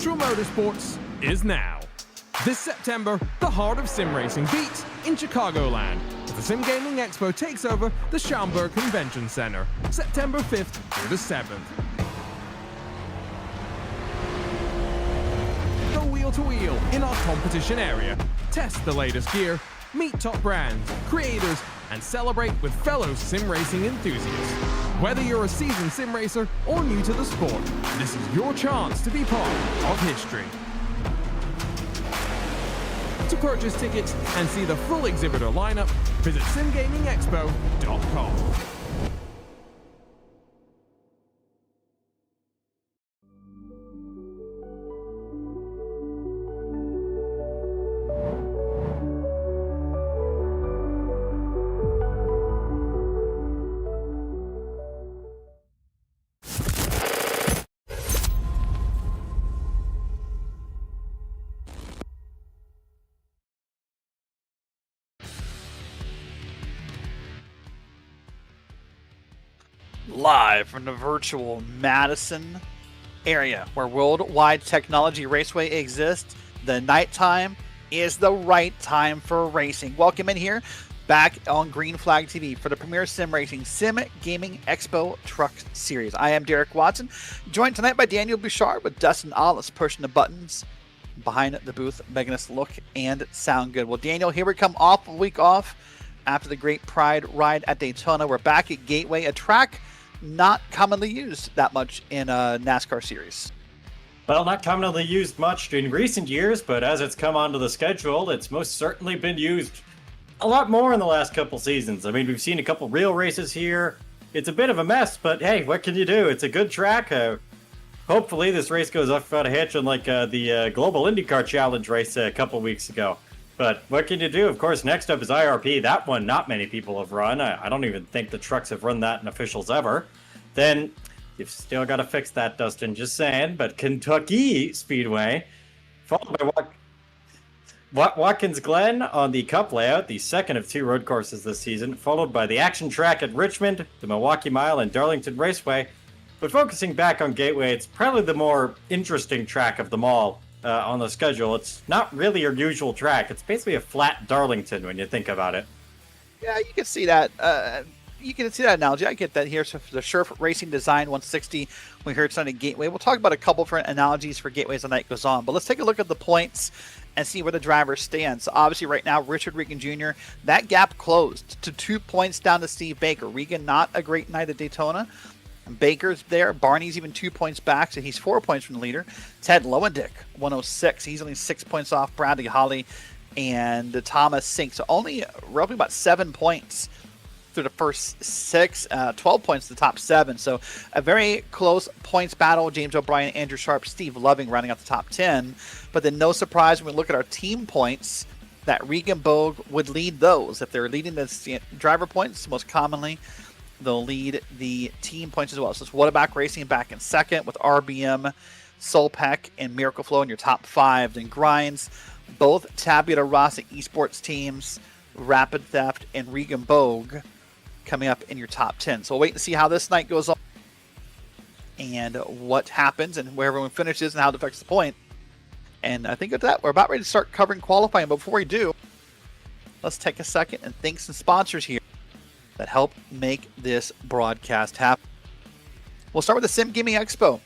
Virtual Motorsports is now. This September, the heart of sim racing beats in Chicagoland as the Sim Gaming Expo takes over the Schaumburg Convention Center, September 5th through the 7th. Go wheel to wheel in our competition area, test the latest gear, meet top brands, creators, and celebrate with fellow sim racing enthusiasts. Whether you're a seasoned sim racer or new to the sport, this is your chance to be part of history. To purchase tickets and see the full exhibitor lineup, visit SimGamingExpo.com. Live from the virtual Madison area where Worldwide Technology Raceway exists, the nighttime is the right time for racing. Welcome in here back on Green Flag TV for the premier sim racing Sim Gaming Expo Truck Series. I am Derrick Watson, joined tonight by Daniel Bouchard with Dustin Ollis pushing the buttons behind the booth, making us look and sound good. Well, Daniel, here we come off a week off after the great Pride ride at Daytona. We're back at Gateway, a track not commonly used that much in a NASCAR series. Well, not commonly used much in recent years, but as it's come onto the schedule, it's most certainly been used a lot more in the last couple seasons. I mean, we've seen a couple real races here. It's a bit of a mess, but hey, what can you do? It's a good track. Hopefully this race goes off without a hitch, unlike the Global IndyCar Challenge race a couple weeks ago. But what can you do? Of course, next up is IRP. That one not many people have run. I don't even think the trucks have run that in officials ever. Then you've still got to fix that, Dustin, just saying. But Kentucky Speedway, followed by Watkins Glen on the Cup layout, the second of two road courses this season, followed by the Action Track at Richmond, the Milwaukee Mile, and Darlington Raceway. But focusing back on Gateway, it's probably the more interesting track of them all. On the schedule. It's not really your usual track. It's basically a flat Darlington when you think about it. Yeah, you can see that. You can see that analogy. I get that here. So for the Scherff Racing Design 160, we heard something Gateway. We'll talk about a couple different analogies for Gateways as the night goes on. But let's take a look at the points and see where the drivers stand. So obviously right now, Richard Regan Jr., that gap closed to 2 points down to Steve Baker. Regan, not a great night at Daytona. Baker's there. Barney's even 2 points back, so he's 4 points from the leader. Ted Lowendick, 106. He's only 6 points off Bradley Holly and Thomas Sink. So only roughly about 7 points through the first 12 points to the top 7. So a very close points battle. James O'Brien, Andrew Sharp, Steve Loving running out the top 10. But then no surprise when we look at our team points that Regan Bogue would lead those. If they're leading the driver points, most commonly, they'll lead the team points as well. So it's Whataback Racing back in second with RBM, Solpeck, and Miracle Flow in your top 5. Then Grinds, both Tabula Rasa Esports teams, Rapid Theft, and Regan Bogue coming up in your top 10. So we'll wait and see how this night goes on and what happens and where everyone finishes and how it affects the point. And I think at that, we're about ready to start covering qualifying. But before we do, let's take a second and thank some sponsors here that help make this broadcast happen. We'll start with the Sim Gaming Expo.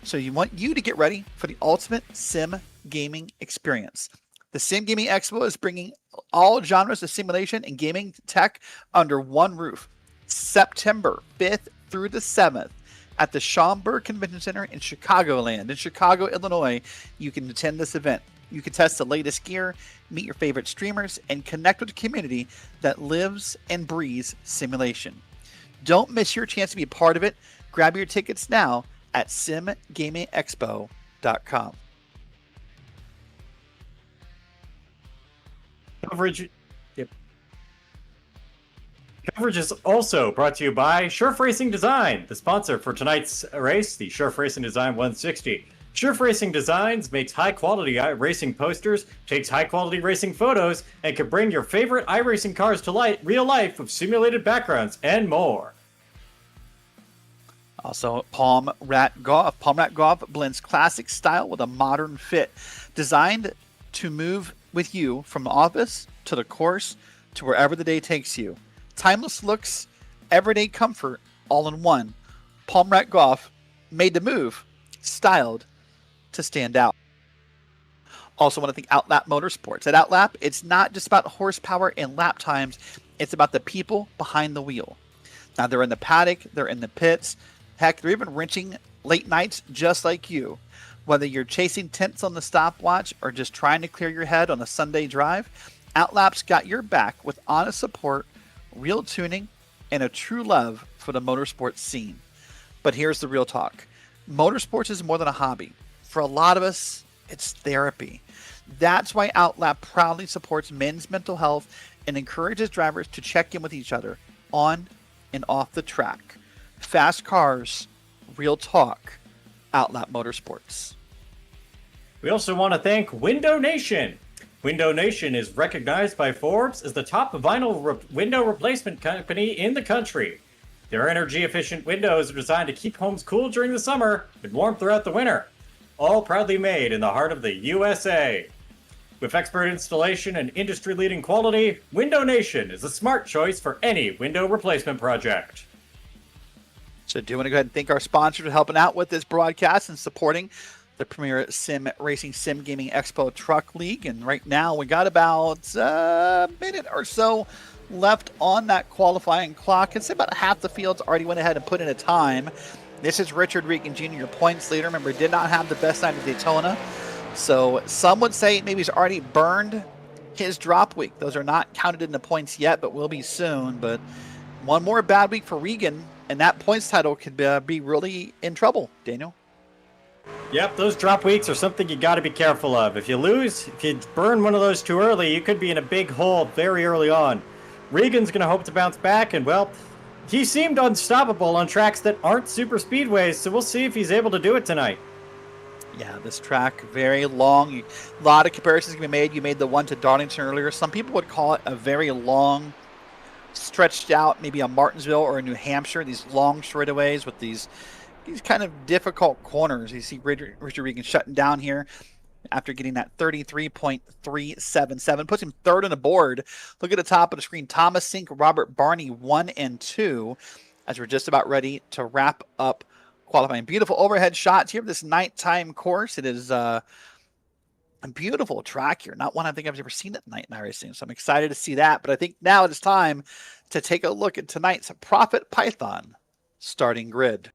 So you want you to get ready for the ultimate sim gaming experience. The Sim Gaming Expo is bringing all genres of simulation and gaming tech under one roof. September 5th through the 7th at the Schaumburg Convention Center in Chicagoland. In Chicago, Illinois, you can attend this event. You can test the latest gear, meet your favorite streamers, and connect with a community that lives and breathes simulation. Don't miss your chance to be a part of it. Grab your tickets now at SimGamingExpo.com. Coverage is also brought to you by Scherff Racing Design, the sponsor for tonight's race, the Scherff Racing Design 160. Scherff Racing Designs makes high-quality racing posters, takes high-quality racing photos, and can bring your favorite iRacing cars to real life with simulated backgrounds and more. Also, Palm Rat Golf. Palm Rat Golf blends classic style with a modern fit. Designed to move with you from the office to the course to wherever the day takes you. Timeless looks, everyday comfort, all in one. Palm Rat Golf, made to move, styled to stand out. Also want to thank Outlap Motorsports. At Outlap, it's not just about horsepower and lap times, it's about the people behind the wheel. Now they're in the paddock, they're in the pits, heck, they're even wrenching late nights just like you. Whether you're chasing tenths on the stopwatch or just trying to clear your head on a Sunday drive, Outlap's got your back with honest support, real tuning, and a true love for the motorsports scene. But here's the real talk. Motorsports is more than a hobby. For a lot of us, it's therapy. That's why Outlap proudly supports men's mental health and encourages drivers to check in with each other on and off the track. Fast cars, real talk, Outlap Motorsports. We also want to thank Window Nation. Window Nation is recognized by Forbes as the top vinyl window replacement company in the country. Their energy-efficient windows are designed to keep homes cool during the summer and warm throughout the winter. All proudly made in the heart of the USA. With expert installation and industry-leading quality, Window Nation is a smart choice for any window replacement project. So do want to go ahead and thank our sponsors for helping out with this broadcast and supporting the premier sim racing sim gaming expo truck league. And right now we got about a minute or so left on that qualifying clock. I'd say about half the fields already went ahead and put in a time. This is Richard Regan Jr., your points leader. Remember, did not have the best night at Daytona. So some would say maybe he's already burned his drop week. Those are not counted in the points yet, but will be soon. But one more bad week for Regan, and that points title could be really in trouble, Daniel. Yep, those drop weeks are something you got to be careful of. If you lose, if you burn one of those too early, you could be in a big hole very early on. Regan's going to hope to bounce back, and well, he seemed unstoppable on tracks that aren't super speedways, so we'll see if he's able to do it tonight. Yeah, this track, very long. A lot of comparisons can be made. You made the one to Darlington earlier. Some people would call it a very long, stretched out, maybe a Martinsville or a New Hampshire, these long straightaways with these kind of difficult corners. You see Richard Regan shutting down here after getting that 33.377. Puts him third on the board. Look at the top of the screen. Thomas Sink, Robert Barney, 1 and 2, as we're just about ready to wrap up qualifying. Beautiful overhead shots here of this nighttime course. It is a beautiful track here. Not one I think I've ever seen at night in iRacing, so I'm excited to see that. But I think now it is time to take a look at tonight's Profit Python starting grid.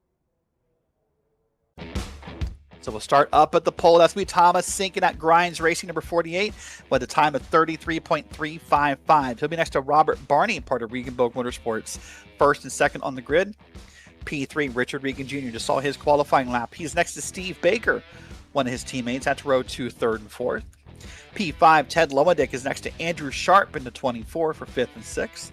So we'll start up at the pole. That's me, Thomas Sinking at Grinds Racing, number 48, with a time of 33.355. He'll be next to Robert Barney, part of Regenboog Motorsports, first and second on the grid. P3, Richard Regan Jr. just saw his qualifying lap. He's next to Steve Baker, one of his teammates. That's row 2, third and fourth. P5, Ted Lomadick is next to Andrew Sharp in the 24 for fifth and sixth.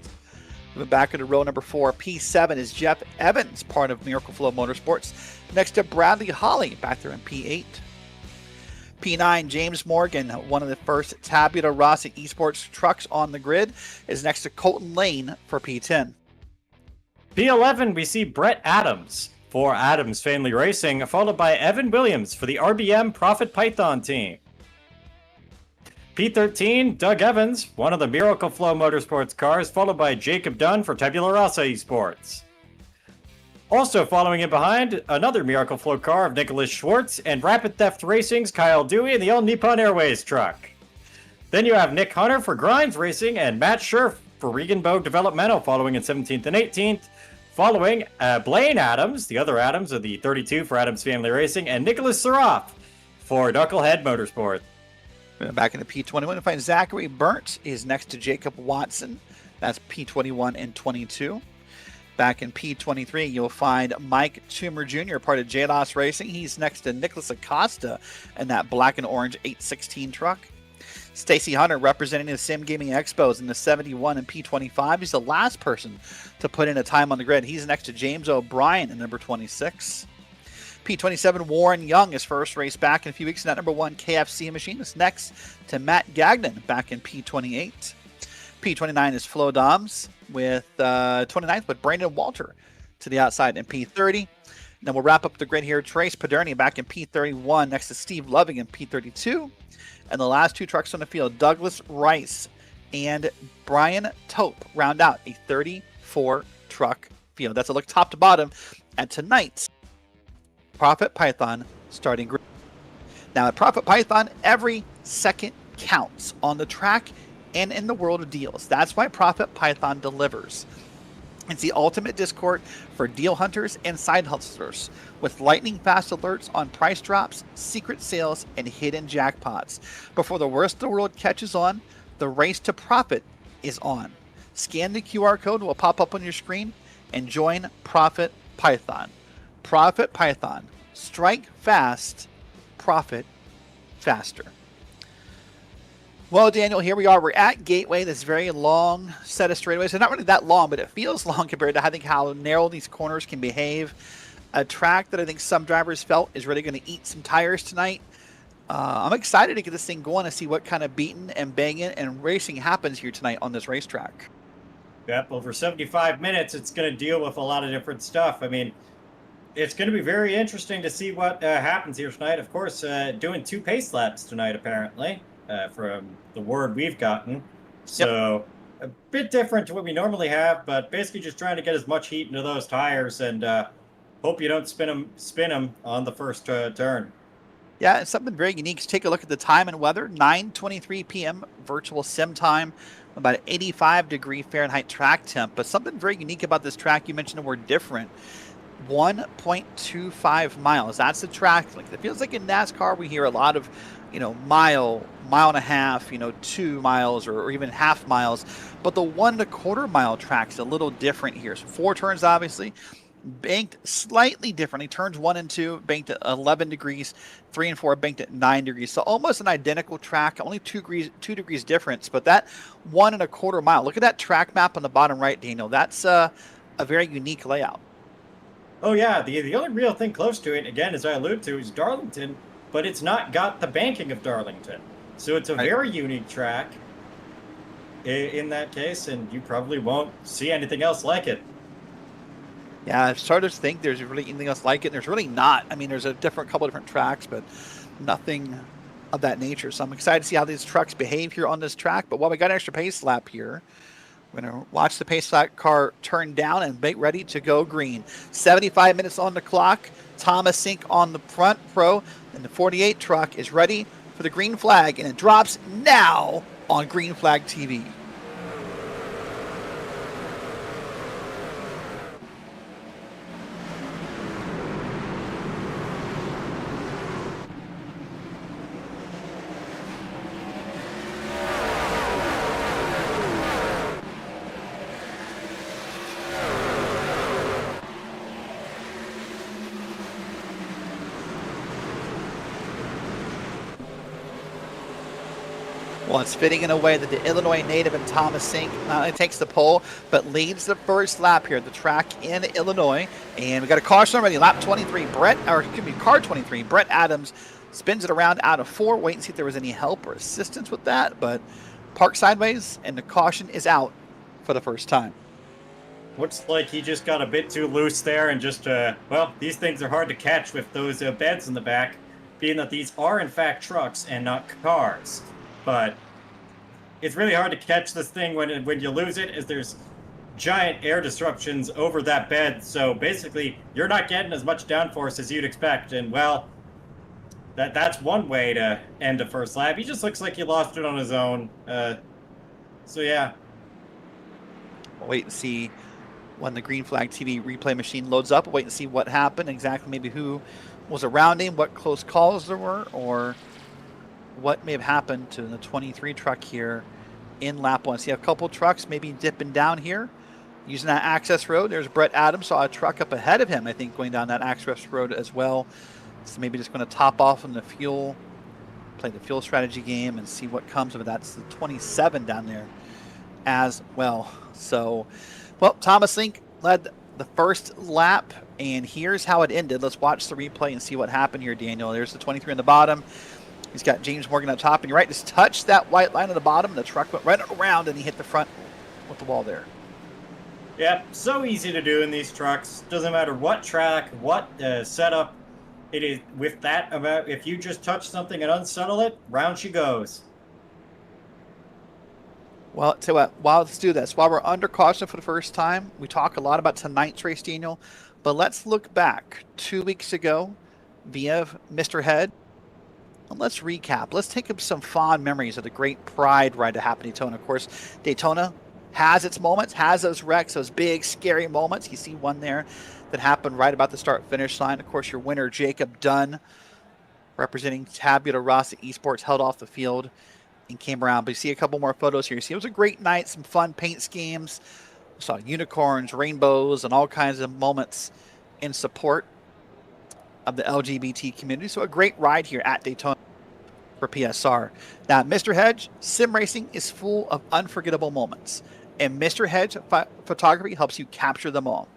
Moving back into row number 4, P7 is Jeff Evans, part of Miracle Flow Motorsports, next to Bradley Holly back there in P8. P9, James Morgan, one of the first Tabula Rasa Esports trucks on the grid, is next to Colton Lane for P10. P11, we see Brett Adams for Adams Family Racing, followed by Evan Williams for the RBM Profit Python team. P13, Doug Evans, one of the Miracle Flow Motorsports cars, followed by Jacob Dunn for Tabula Rasa Esports. Also following in behind, another Miracle Flow car of Nicholas Schwartz and Rapid Theft Racing's Kyle Dewey in the old Nippon Airways truck. Then you have Nick Hunter for Grinds Racing and Matt Scherff for Regenboog Developmental following in 17th and 18th. Following, Blaine Adams, the other Adams of the 32 for Adams Family Racing, and Nicholas Saroff for Knucklehead Motorsport. Back into P21, we find Zachary Burnt is next to Jacob Watson. That's P21 and 22. Back in P23, you'll find Mike Toomer Jr., part of JLOS Racing. He's next to Nicholas Acosta in that black and orange 816 truck. Stacy Hunter representing the Sim Gaming Expos in the 71 and P25. He's the last person to put in a time on the grid. He's next to James O'Brien in number 26. P27, Warren Young, his first race back in a few weeks in that number 1 KFC machine. Is next to Matt Gagnon back in P28. P29 is Flo Doms with 29th with Brandon Walter to the outside in P30. Then we'll wrap up the grid here. Trace Paderni back in P31 next to Steve Loving in P32. And the last 2 trucks on the field, Douglas Rice and Brian Tope, round out a 34 truck field. That's a look top to bottom at tonight's Profit Python starting grid. Now at Profit Python, every second counts on the track and in the world of deals. That's why Profit Python delivers. It's the ultimate Discord for deal hunters and side hustlers, with lightning fast alerts on price drops, secret sales, and hidden jackpots. Before the rest of the world catches on, the race to profit is on. Scan the QR code will pop up on your screen and join Profit Python. Profit Python. Strike fast, profit faster. Well, Daniel, here we are. We're at Gateway, this very long set of straightaways. They're not really that long, but it feels long compared to, I think, how narrow these corners can behave. A track that I think some drivers felt is really going to eat some tires tonight. I'm excited to get this thing going and see what kind of beating and banging and racing happens here tonight on this racetrack. Yep, over 75 minutes, it's going to deal with a lot of different stuff. I mean, it's going to be very interesting to see what happens here tonight. Of course, doing 2 pace laps tonight, apparently. From the word we've gotten. So a bit different to what we normally have, but basically just trying to get as much heat into those tires and hope you don't spin them on the first turn. Yeah, it's something very unique. So take a look at the time and weather. 9:23 p.m. virtual sim time, about 85 degree Fahrenheit track temp. But something very unique about this track, you mentioned the word different. 1.25 miles. That's the track. Like, it feels like in NASCAR we hear a lot of, mile and a half, 2 miles or even half miles. But the 1.25 mile track's a little different here. So 4 turns, obviously, banked slightly differently. Turns 1 and 2 banked at 11 degrees, 3 and 4 banked at 9 degrees. So almost an identical track, only 2 degrees difference. But that 1.25 mile, look at that track map on the bottom right, Daniel. That's a very unique layout. Oh yeah, the only real thing close to it, again, as I alluded to, is Darlington, but it's not got the banking of Darlington. So it's a very unique track in that case, and you probably won't see anything else like it. Yeah, I've started to think there's really anything else like it. There's really not. I mean, there's a couple different tracks, but nothing of that nature. So I'm excited to see how these trucks behave here on this track. But while we got an extra pace lap here, we're going to watch the pace lap car turn down and make ready to go green. 75 minutes on the clock. Thomas Sink on the front pro, and the 48 truck is ready for the green flag, and it drops now on Green Flag TV. Well, it's fitting in a way that the Illinois native and Thomas Sink not only takes the pole, but leads the first lap here at the track in Illinois. And we got a caution already, lap 23. Car 23. Brett Adams spins it around out of 4. Wait and see if there was any help or assistance with that, but parked sideways, and the caution is out for the first time. Looks like he just got a bit too loose there and just, these things are hard to catch with those beds in the back, being that these are in fact trucks and not cars. But it's really hard to catch this thing when you lose it, as there's giant air disruptions over that bed. So basically, you're not getting as much downforce as you'd expect. And, well, that's one way to end a first lap. He just looks like he lost it on his own. So, yeah. We'll wait and see when the Green Flag TV replay machine loads up. We'll wait and see what happened, exactly maybe who was around him, what close calls there were, or what may have happened to the 23 truck here in lap 1. See a couple trucks maybe dipping down here using that access road. There's Brett Adams, saw a truck up ahead of him, I think, going down that access road as well. So maybe just going to top off on the fuel, play the fuel strategy game and see what comes of it. That's the 27 down there as well. So, well, Thomas Link led the first lap, and here's how it ended. Let's watch the replay and see what happened here, Daniel. There's the 23 on the bottom. He's got James Morgan up top, and you're right, just touched that white line at the bottom, and the truck went right around, and he hit the front with the wall there. Yep, so easy to do in these trucks. Doesn't matter what track, what setup it is. With that amount, if you just touch something and unsettle it, round she goes. Well, tell you what, let's do this. While we're under caution for the first time, we talk a lot about tonight's race, Daniel, but let's look back 2 weeks ago via Mr. Head. And let's recap. Let's take up some fond memories of the great Pride ride that happened at Daytona. Of course, Daytona has its moments, has those wrecks, those big, scary moments. You see one there that happened right about the start-finish line. Of course, your winner, Jacob Dunn, representing Tabula Rasa Esports, held off the field and came around. But you see a couple more photos here. You see it was a great night, some fun paint schemes. We saw unicorns, rainbows, and all kinds of moments in support of the LGBT community. So a great ride here at Daytona for PSR. Now, Mr. Hedge, sim racing is full of unforgettable moments, and Mr. Hedge photography helps you capture them all.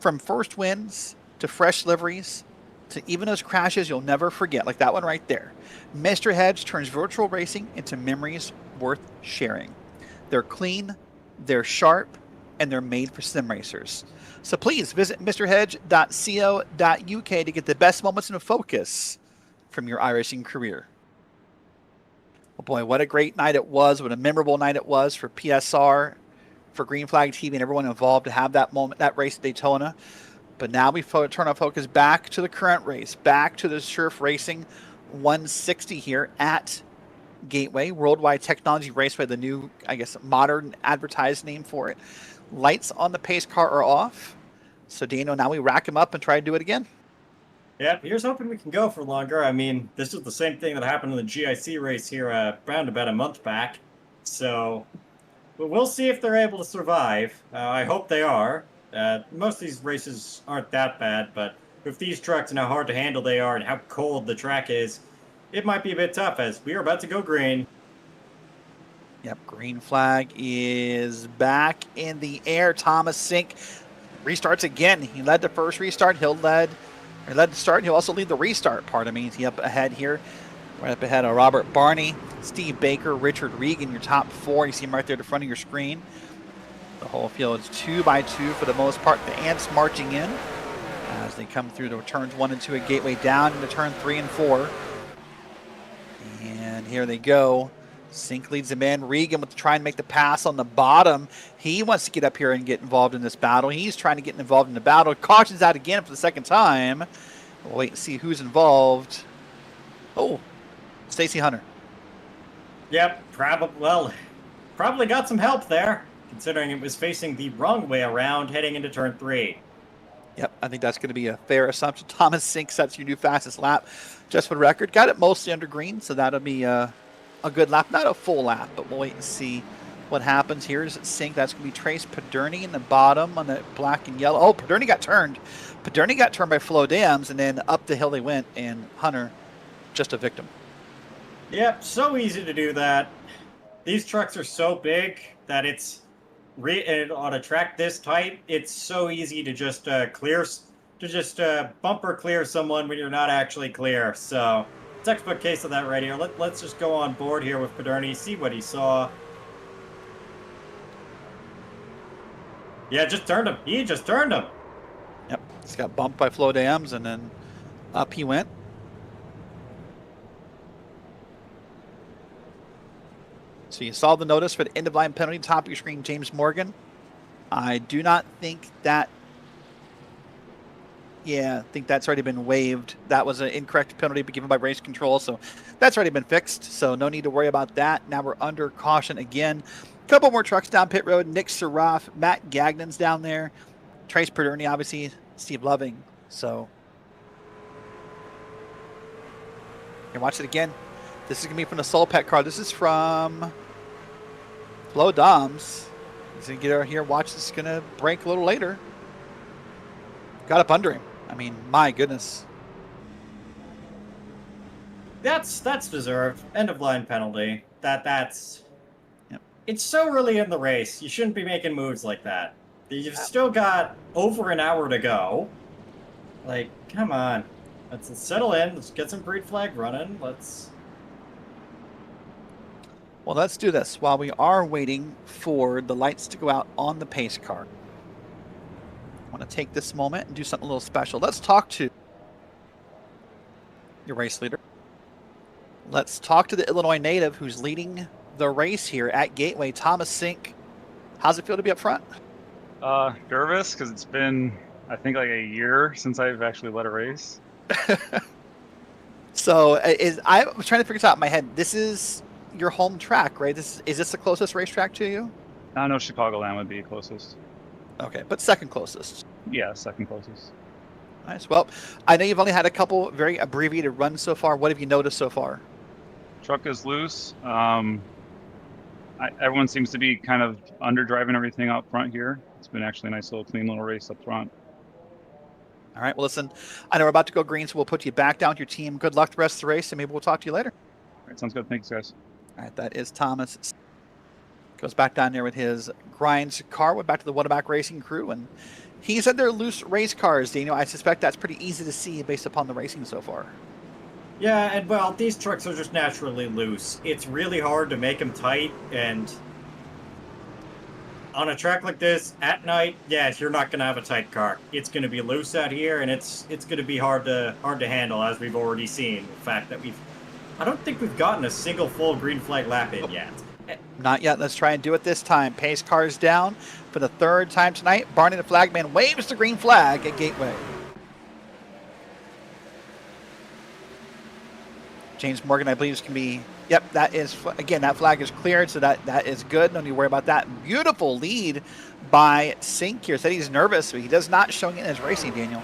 From first wins to fresh liveries to even those crashes you'll never forget, like that one right there. Mr. Hedge turns virtual racing into memories worth sharing. They're clean, they're sharp, and they're made for sim racers. So please visit mrhedge.co.uk to get the best moments in focus from your iRacing career. Oh boy, what a great night it was. What a memorable night it was for PSR, for Green Flag TV, and everyone involved to have that moment, that race at Daytona. But now we turn our focus back to the current race, back to the Scherff Racing 160 here at Gateway, Worldwide Technology Raceway, the new, I guess, modern advertised name for it. Lights on the pace car are off. So, Daniel, now we rack them up and try to do it again. Yep, here's hoping we can go for longer. I mean, this is the same thing that happened in the GIC race here around about a month back. So, but we'll see if they're able to survive. I hope they are. Most of these races aren't that bad, but with these trucks and how hard to handle they are and how cold the track is, it might be a bit tough as we are about to go green. Yep, green flag is back in the air. Thomas Sink restarts again. He led the first restart. He led the start. He'll also lead the restart part. I mean, he's up ahead here. Right up ahead of Robert Barney, Steve Baker, Richard Regan, your top four. You see him right there at the front of your screen. The whole field is 2 by 2 for the most part. The ants marching in as they come through the turns 1 and 2 at Gateway, down into turn 3 and 4. And here they go. Sink leads them in. Regan with trying to make the pass on the bottom. He wants to get up here and get involved in this battle. He's trying to get involved in the battle. Cautions out again for the second time. We'll wait and see who's involved. Oh, Stacy Hunter. Yep, probably got some help there, considering it was facing the wrong way around heading into turn 3. Yep, I think that's going to be a fair assumption. Thomas Sink sets your new fastest lap. Just for the record, got it mostly under green, so that'll be a good lap. Not a full lap, but we'll wait and see what happens. Here's Sink. That's going to be Trace Paderni in the bottom on the black and yellow. Oh, Paderni got turned. Paderni got turned by Flo Dams, and then up the hill they went, and Hunter just a victim. Yep, so easy to do that. These trucks are so big that it's on a track this tight, it's so easy to just bumper clear someone when you're not actually clear. So, textbook case of that right here. Let's just go on board here with Paderni, see what he saw. Yeah, just turned him. He just turned him. Yep, he's got bumped by Flo Dams, and then up he went. So you saw the notice for the end-of-line penalty, top of your screen, James Morgan. I do not think that... Yeah, I think that's already been waived. That was an incorrect penalty given by race control, so that's already been fixed. So no need to worry about that. Now we're under caution again. A couple more trucks down pit road. Nick Seraf, Matt Gagnon's down there. Trace Paderni, obviously, Steve Loving. So here, watch it again. This is going to be from the Soul Pet car. This is from Flo Dams. He's going to get out here. Watch this. Going to break a little later. Got up under him. I mean, my goodness. That's deserved. End of line penalty. That's. Yep. It's so early in the race. You shouldn't be making moves like that. You've still got over an hour to go. Like, come on. Let's settle in. Let's get some green flag running. Well, let's do this while we are waiting for the lights to go out on the pace car. I want to take this moment and do something a little special. Let's talk to your race leader. Let's talk to the Illinois native who's leading the race here at Gateway, Thomas Sink. How's it feel to be up front? Nervous, because it's been, I think, like a year since I've actually led a race. So I was trying to figure this out in my head. This is your home track, right? Is this the closest racetrack to you? I know Chicagoland would be closest. Okay, but second closest. Yeah, second closest. Nice. Well, I know you've only had a couple very abbreviated runs so far. What have you noticed so far? Truck is loose. Everyone seems to be kind of underdriving everything out front here. It's been actually a nice little clean little race up front. All right, well, listen, I know we're about to go green, so we'll put you back down with your team. Good luck the rest of the race, and maybe we'll talk to you later. All right, sounds good. Thanks, guys. All right, that is Thomas. Goes back down there with his grinds car. Went back to the Whataback Racing crew, and he said they're loose race cars, Daniel. I suspect that's pretty easy to see based upon the racing so far. Yeah, and well, these trucks are just naturally loose. It's really hard to make them tight, and on a track like this, at night, yeah, you're not going to have a tight car. It's going to be loose out here, and it's going to be hard to handle, as we've already seen. The fact that I don't think we've gotten a single full green flag lap in yet. Not yet. Let's try and do it this time. Pace cars down for the third time tonight. Barney the flagman waves the green flag at Gateway. James Morgan, I believe, is going to be... Yep, that is... Again, that flag is cleared, so that is good. No need to worry about that. Beautiful lead by Sink here. Said he's nervous, but he does not showing it in his racing, Daniel.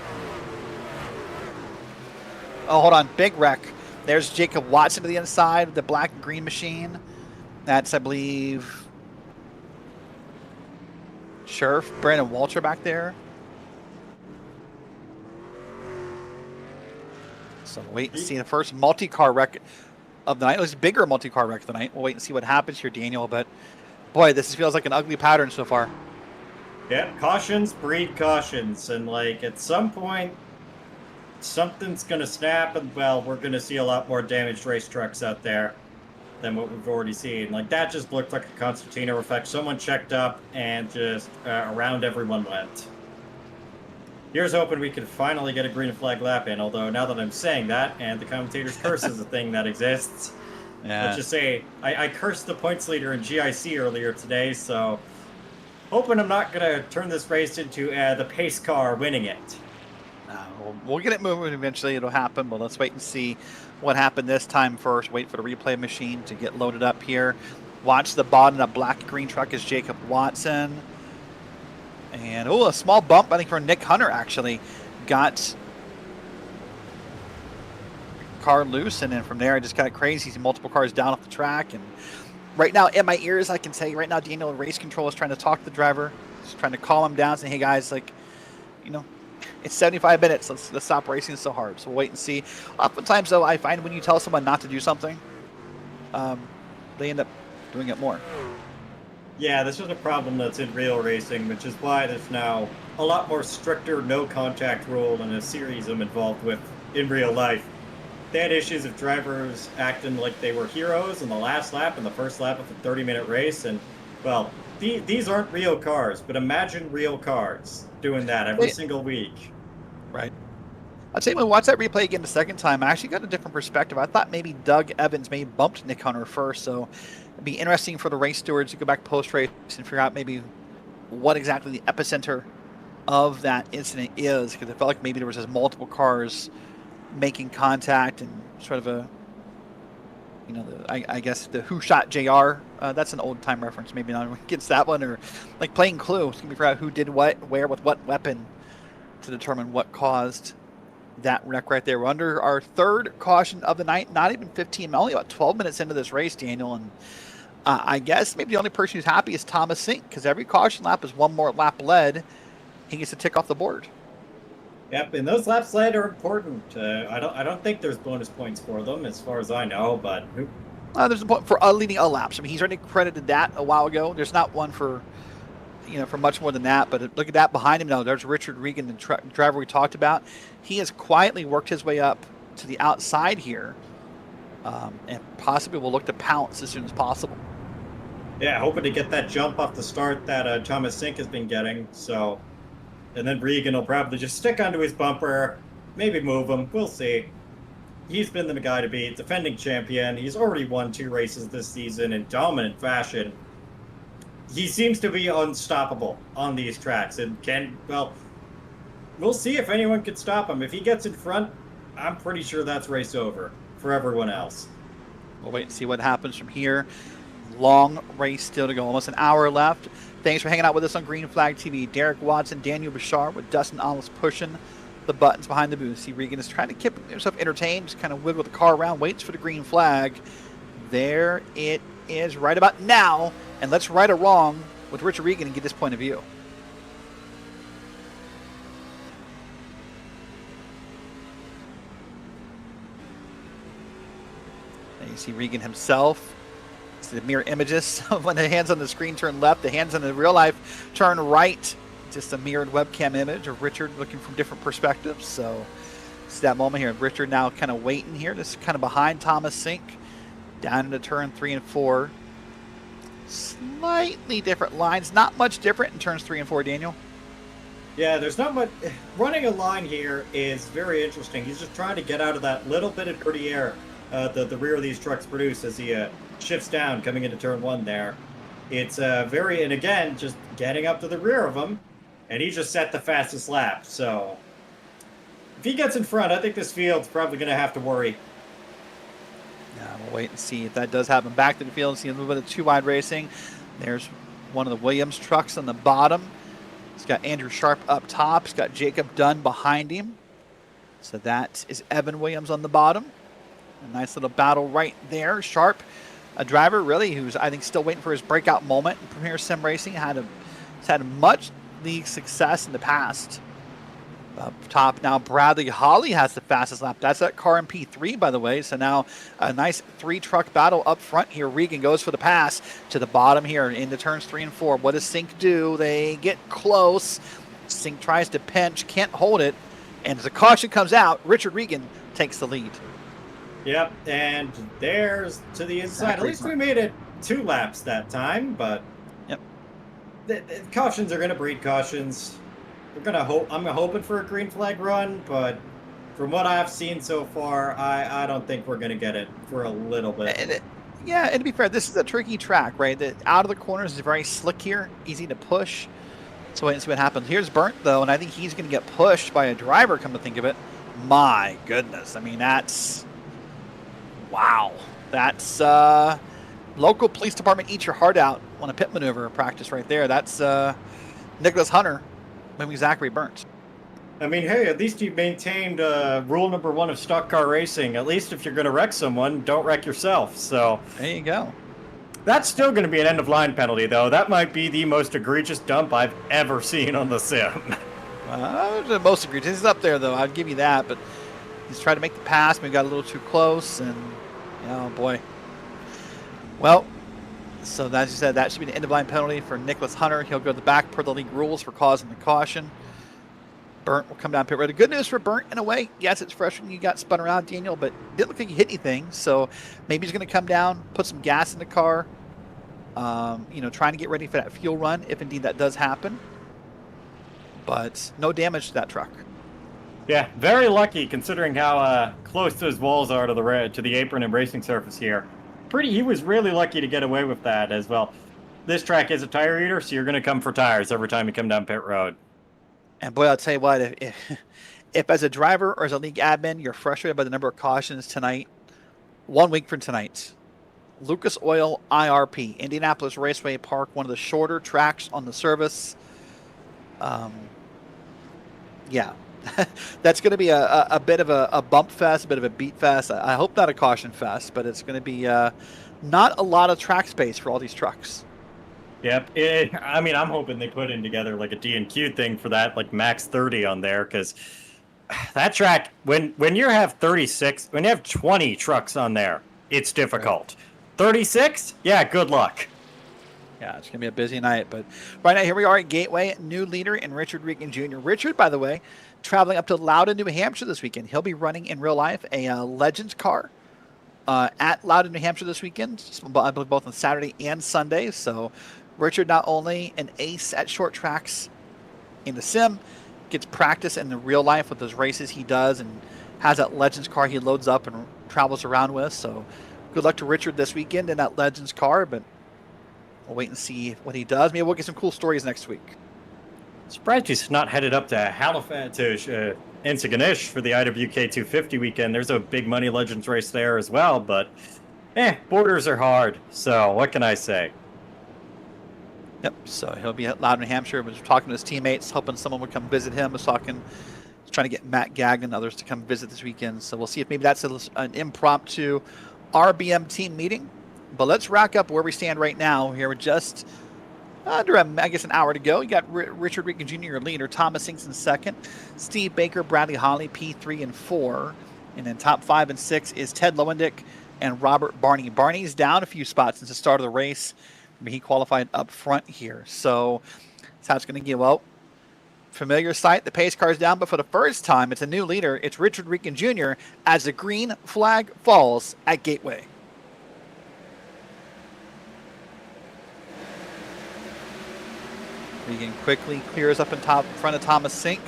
Oh, hold on. Big wreck. There's Jacob Watson to the inside of the black and green machine. That's, I believe, Scherff, Brandon Walter back there. So wait and see the first multi-car wreck of the night. It was a bigger multi-car wreck of the night. We'll wait and see what happens here, Daniel. But boy, this feels like an ugly pattern so far. Yeah, cautions breed cautions, and like at some point, something's gonna snap, and well, we're gonna see a lot more damaged race trucks out there than what we've already seen. Like that just looked like a concertina effect. Someone checked up and just around everyone went. Here's hoping we can finally get a green flag lap in, although now that I'm saying that, and the commentator's curse is a thing that exists, let's just say, I cursed the points leader in GIC earlier today, so hoping I'm not going to turn this race into the pace car winning it. We'll get it moving eventually. It'll happen, but let's wait and see what happened this time first. Wait for the replay machine to get loaded up here. Watch the bottom of that black and green truck is Jacob Watson. And, oh, a small bump, I think, for Nick Hunter, actually. Got car loose, and then from there, it just got crazy. See multiple cars down off the track. And right now, in my ears, I can tell you right now, Daniel, race control is trying to talk to the driver. Just trying to calm him down, saying, hey, guys, like, you know, it's 75 minutes. Let's stop racing so hard. So we'll wait and see. Oftentimes, though, I find when you tell someone not to do something, they end up doing it more. Yeah, this is a problem that's in real racing, which is why there's now a lot more stricter no-contact rule in a series I'm involved with in real life. They had issues of drivers acting like they were heroes in the last lap and the first lap of the 30-minute race, and, well, these aren't real cars, but imagine real cars doing that every single week. Right. I'd say when we watch that replay again the second time, I actually got a different perspective. I thought maybe Doug Evans may have bumped Nick Hunter first, so it'd be interesting for the race stewards to go back post-race and figure out maybe what exactly the epicenter of that incident is, because it felt like maybe there was just multiple cars making contact and sort of a, you know, I guess the Who Shot JR, that's an old-time reference. Maybe not everyone gets that one, or like playing Clue. It's going to be figure out who did what, where, with what weapon to determine what caused that wreck right there. We're under our third caution of the night, not even 15, only about 12 minutes into this race, Daniel, and I guess maybe the only person who's happy is Thomas Sink, because every caution lap is one more lap led. He gets to tick off the board. Yep, and those laps led are important. I don't think there's bonus points for them, as far as I know, but there's a point for leading a lap. I mean, he's already credited that a while ago. There's not one for, you know, for much more than that. But look at that behind him now. There's Richard Regan, the driver we talked about. He has quietly worked his way up to the outside here, and possibly will look to pounce as soon as possible. Yeah, hoping to get that jump off the start that Thomas Sink has been getting. So and then Regan will probably just stick onto his bumper, maybe move him. We'll see. He's been the guy to beat, defending champion. He's already won 2 races this season in dominant fashion. He seems to be unstoppable on these tracks, and we'll see if anyone can stop him. If he gets in front, I'm pretty sure that's race over for everyone else. We'll wait and see what happens from here. Long race still to go, almost an hour left. Thanks for hanging out with us on Green Flag TV. Derrick Watson, Daniel Bashar with Dustin Ollis pushing the buttons behind the booth. See, Regan is trying to keep himself entertained, just kind of wiggle the car around, waits for the green flag. There it is right about now. And let's right or wrong with Richard Regan and get this point of view. And you see Regan himself. It's the mirror images when the hands on the screen turn left, the hands on the real life turn right. Just a mirrored webcam image of Richard looking from different perspectives. So it's that moment here. Richard now kind of waiting here, just kind of behind Thomas Sink, down into turn 3 and 4. Slightly different lines, not much different in turns 3 and 4, Daniel. Yeah, there's not much. Running a line here is very interesting. He's just trying to get out of that little bit of dirty air the rear of these trucks produce as he shifts down coming into turn 1 there. It's and again, just getting up to the rear of him, and he just set the fastest lap. So if he gets in front, I think this field's probably going to have to worry. Yeah, we'll wait and see if that does happen. Back to the field and see a little bit of 2-wide racing. There's one of the Williams trucks on the bottom. He's got Andrew Sharp up top. He's got Jacob Dunn behind him. So that is Evan Williams on the bottom. A nice little battle right there. Sharp, a driver really who's, I think, still waiting for his breakout moment in Premier Sim Racing. He's had much league success in the past. Up top now, Bradley Holly has the fastest lap. That's that car in P3, by the way. So now a nice 3-truck battle up front here. Regan goes for the pass to the bottom here into turns 3 and 4. What does Sink do? They get close. Sink tries to pinch, can't hold it. And as the caution comes out, Richard Regan takes the lead. Yep, and there's to the inside. At least we made it 2 laps that time, but yep, the cautions are going to breed cautions. We're gonna hope. I'm hoping for a green flag run, but from what I've seen so far, I don't think we're gonna get it for a little bit. And to be fair, this is a tricky track, right? The out of the corners is very slick here, easy to push. So wait and see what happens. Here's Burnt though, and I think he's gonna get pushed by a driver. Come to think of it, my goodness. I mean, that's wow. That's local police department eat your heart out on a pit maneuver practice right there. That's Nicholas Hunter. Maybe Zachary Burnt. I mean, hey, at least you maintained rule number 1 of stock car racing. At least if you're going to wreck someone, don't wreck yourself. So there you go. That's still going to be an end-of-line penalty, though. That might be the most egregious dump I've ever seen on the sim. The most egregious. He's up there, though. I'd give you that. But he's trying to make the pass. Maybe got a little too close. And, oh, boy. Well, so as you said, that should be the end-of-line penalty for Nicholas Hunter. He'll go to the back per the league rules for causing the caution. Burnt will come down pit road. The good news for Burnt, in a way, yes, it's frustrating you got spun around, Daniel, but it didn't look like you hit anything. So maybe he's going to come down, put some gas in the car, trying to get ready for that fuel run, if indeed that does happen. But no damage to that truck. Yeah, very lucky considering how close those walls are to the apron and racing surface here. He was really lucky to get away with that as well. This track is a tire eater, so you're going to come for tires every time you come down pit road. And boy, I'll tell you what, if as a driver or as a league admin, you're frustrated by the number of cautions tonight, 1 week from tonight, Lucas Oil IRP, Indianapolis Raceway Park, one of the shorter tracks on the service. Yeah, that's going to be a bit of a bump fest, a bit of a beat fest. I hope not a caution fest, but it's going to be not a lot of track space for all these trucks. Yep. I'm hoping they put in together like a D&Q thing for that, like max 30 on there, because that track, when you have 20 trucks on there, it's difficult. 36? Yeah, good luck. Yeah, it's going to be a busy night. But right now, here we are at Gateway, new leader in Richard Regan Jr. Richard, by the way, traveling up to Loudon, New Hampshire this weekend. He'll be running in real life a Legends car at Loudon, New Hampshire this weekend, I believe both on Saturday and Sunday. So Richard not only an ace at short tracks in the sim, gets practice in the real life with those races he does, and has that Legends car he loads up and travels around with. So good luck to Richard this weekend in that Legends car, but we'll wait and see what he does. Maybe we'll get some cool stories next week. Surprised he's not headed up to Halifax, to Insignish for the IWK 250 weekend. There's a big money Legends race there as well, but borders are hard. So what can I say? Yep, so he'll be at Loudon, New Hampshire. Was talking to his teammates, hoping someone would come visit him. Was trying to get Matt Gagnon and others to come visit this weekend. So we'll see if maybe that's an impromptu RBM team meeting. But let's rack up where we stand right now. Here we're just under, I guess, an hour to go. You got Richard Regan Jr., your leader. Thomas Sinks in second. Steve Baker, Bradley Holly, P3 and 4. And then top 5 and 6 is Ted Lowendick and Robert Barney. Barney's down a few spots since the start of the race. I mean, he qualified up front here. So that's how it's going to get. Well, familiar sight, the pace car's down, but for the first time, it's a new leader. It's Richard Regan Jr. as the green flag falls at Gateway. Regan quickly clears up in front of Thomas Sink.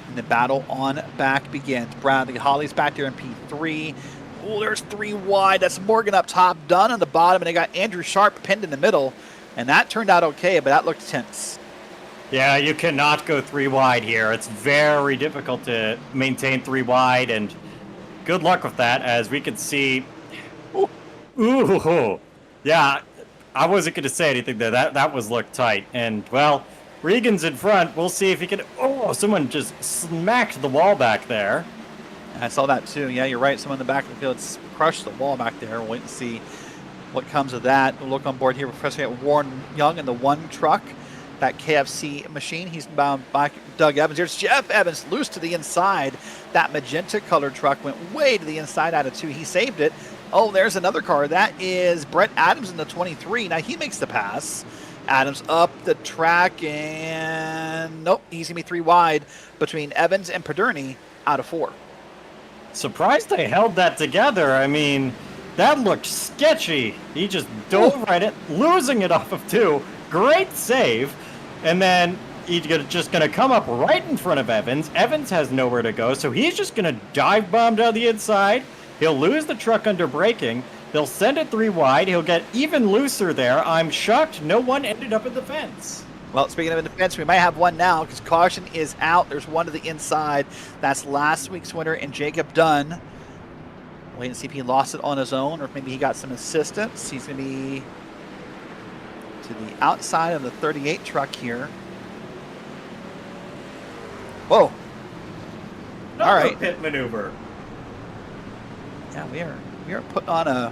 And the battle on back begins. Bradley Holly's back there in P3. Oh, there's 3 wide. That's Morgan up top, Dunn on the bottom, and they got Andrew Sharp pinned in the middle. And that turned out okay, but that looked tense. Yeah, you cannot go 3 wide here. It's very difficult to maintain 3 wide, and good luck with that, as we can see. Ooh, yeah, I wasn't going to say anything there. That was looked tight. And, well, Regan's in front. We'll see if he can. Oh, someone just smacked the wall back there. I saw that too. Yeah, you're right. Someone in the back of the field crushed the wall back there. We'll wait and see what comes of that. We'll look on board here. We're pressing at Warren Young in the 1 truck. That KFC machine. He's bound by Doug Evans. Here's Jeff Evans loose to the inside. That magenta colored truck went way to the inside out of 2. He saved it. Oh, there's another car. That is Brett Adams in the 23. Now he makes the pass. Adams up the track, and nope, he's going to be 3 wide between Evans and Paderni out of 4. Surprised they held that together. I mean, that looked sketchy. He just dove right at, losing it off of 2. Great save. And then he's just going to come up right in front of Evans. Evans has nowhere to go, so he's just going to dive bomb down the inside. He'll lose the truck under braking. They'll send it 3 wide. He'll get even looser there. I'm shocked no one ended up at the fence. Well, speaking of a defense, we might have one now because caution is out. There's one to the inside. That's last week's winner and Jacob Dunn. Wait and see if he lost it on his own or if maybe he got some assistance. He's going to be to the outside of the 38 truck here. Whoa. All right. Pit maneuver. Yeah, we are putting on a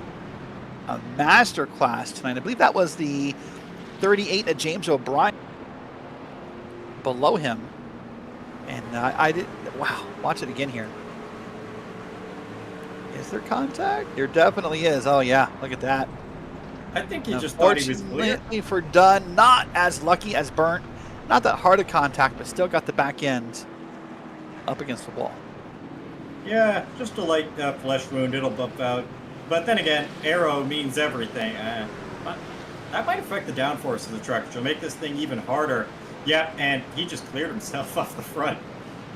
master class tonight. I believe that was the 38 at James O'Brien below him. And I did, wow, watch it again here. Is there contact? There definitely is. Oh yeah, look at that. I think he just thought he was clear. Unfortunately for Dunn, not as lucky as Burnt. Not that hard a contact, but still got the back end up against the wall. Yeah, just a light flesh wound. It'll bump out. But then again, aero means everything. That might affect the downforce of the truck, which will make this thing even harder. Yeah, and he just cleared himself off the front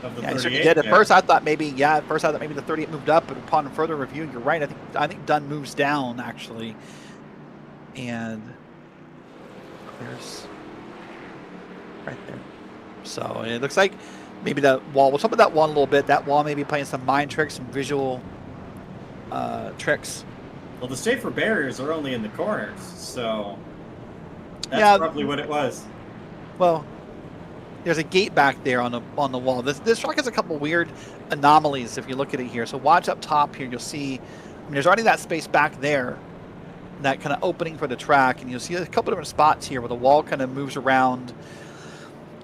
of the 38. He did. At first, I thought maybe the 38 moved up, but upon further review, you're right. I think Dunn moves down actually, and clears right there. So it looks like maybe that wall. We'll talk about that wall in a little bit. That wall may be playing some mind tricks, some visual tricks. Well, the safer barriers are only in the corners, so that's probably what it was. Well, there's a gate back there on the wall. This truck has a couple weird anomalies if you look at it here. So watch up top here. You'll see, I mean, there's already that space back there, that kind of opening for the track, and you'll see a couple different spots here where the wall kind of moves around,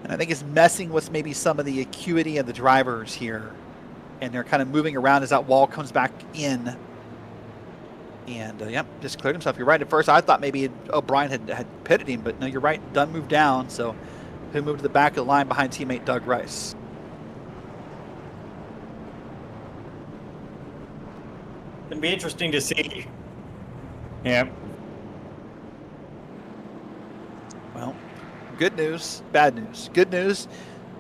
and I think it's messing with maybe some of the acuity of the drivers here, and they're kind of moving around as that wall comes back in. And yep, just cleared himself. You're right. At first, I thought maybe O'Brien had pitted him, but no, you're right. Dunn moved down, so he'll move to the back of the line behind teammate Doug Rice. It'd be interesting to see. Yep. Well, good news, bad news. Good news,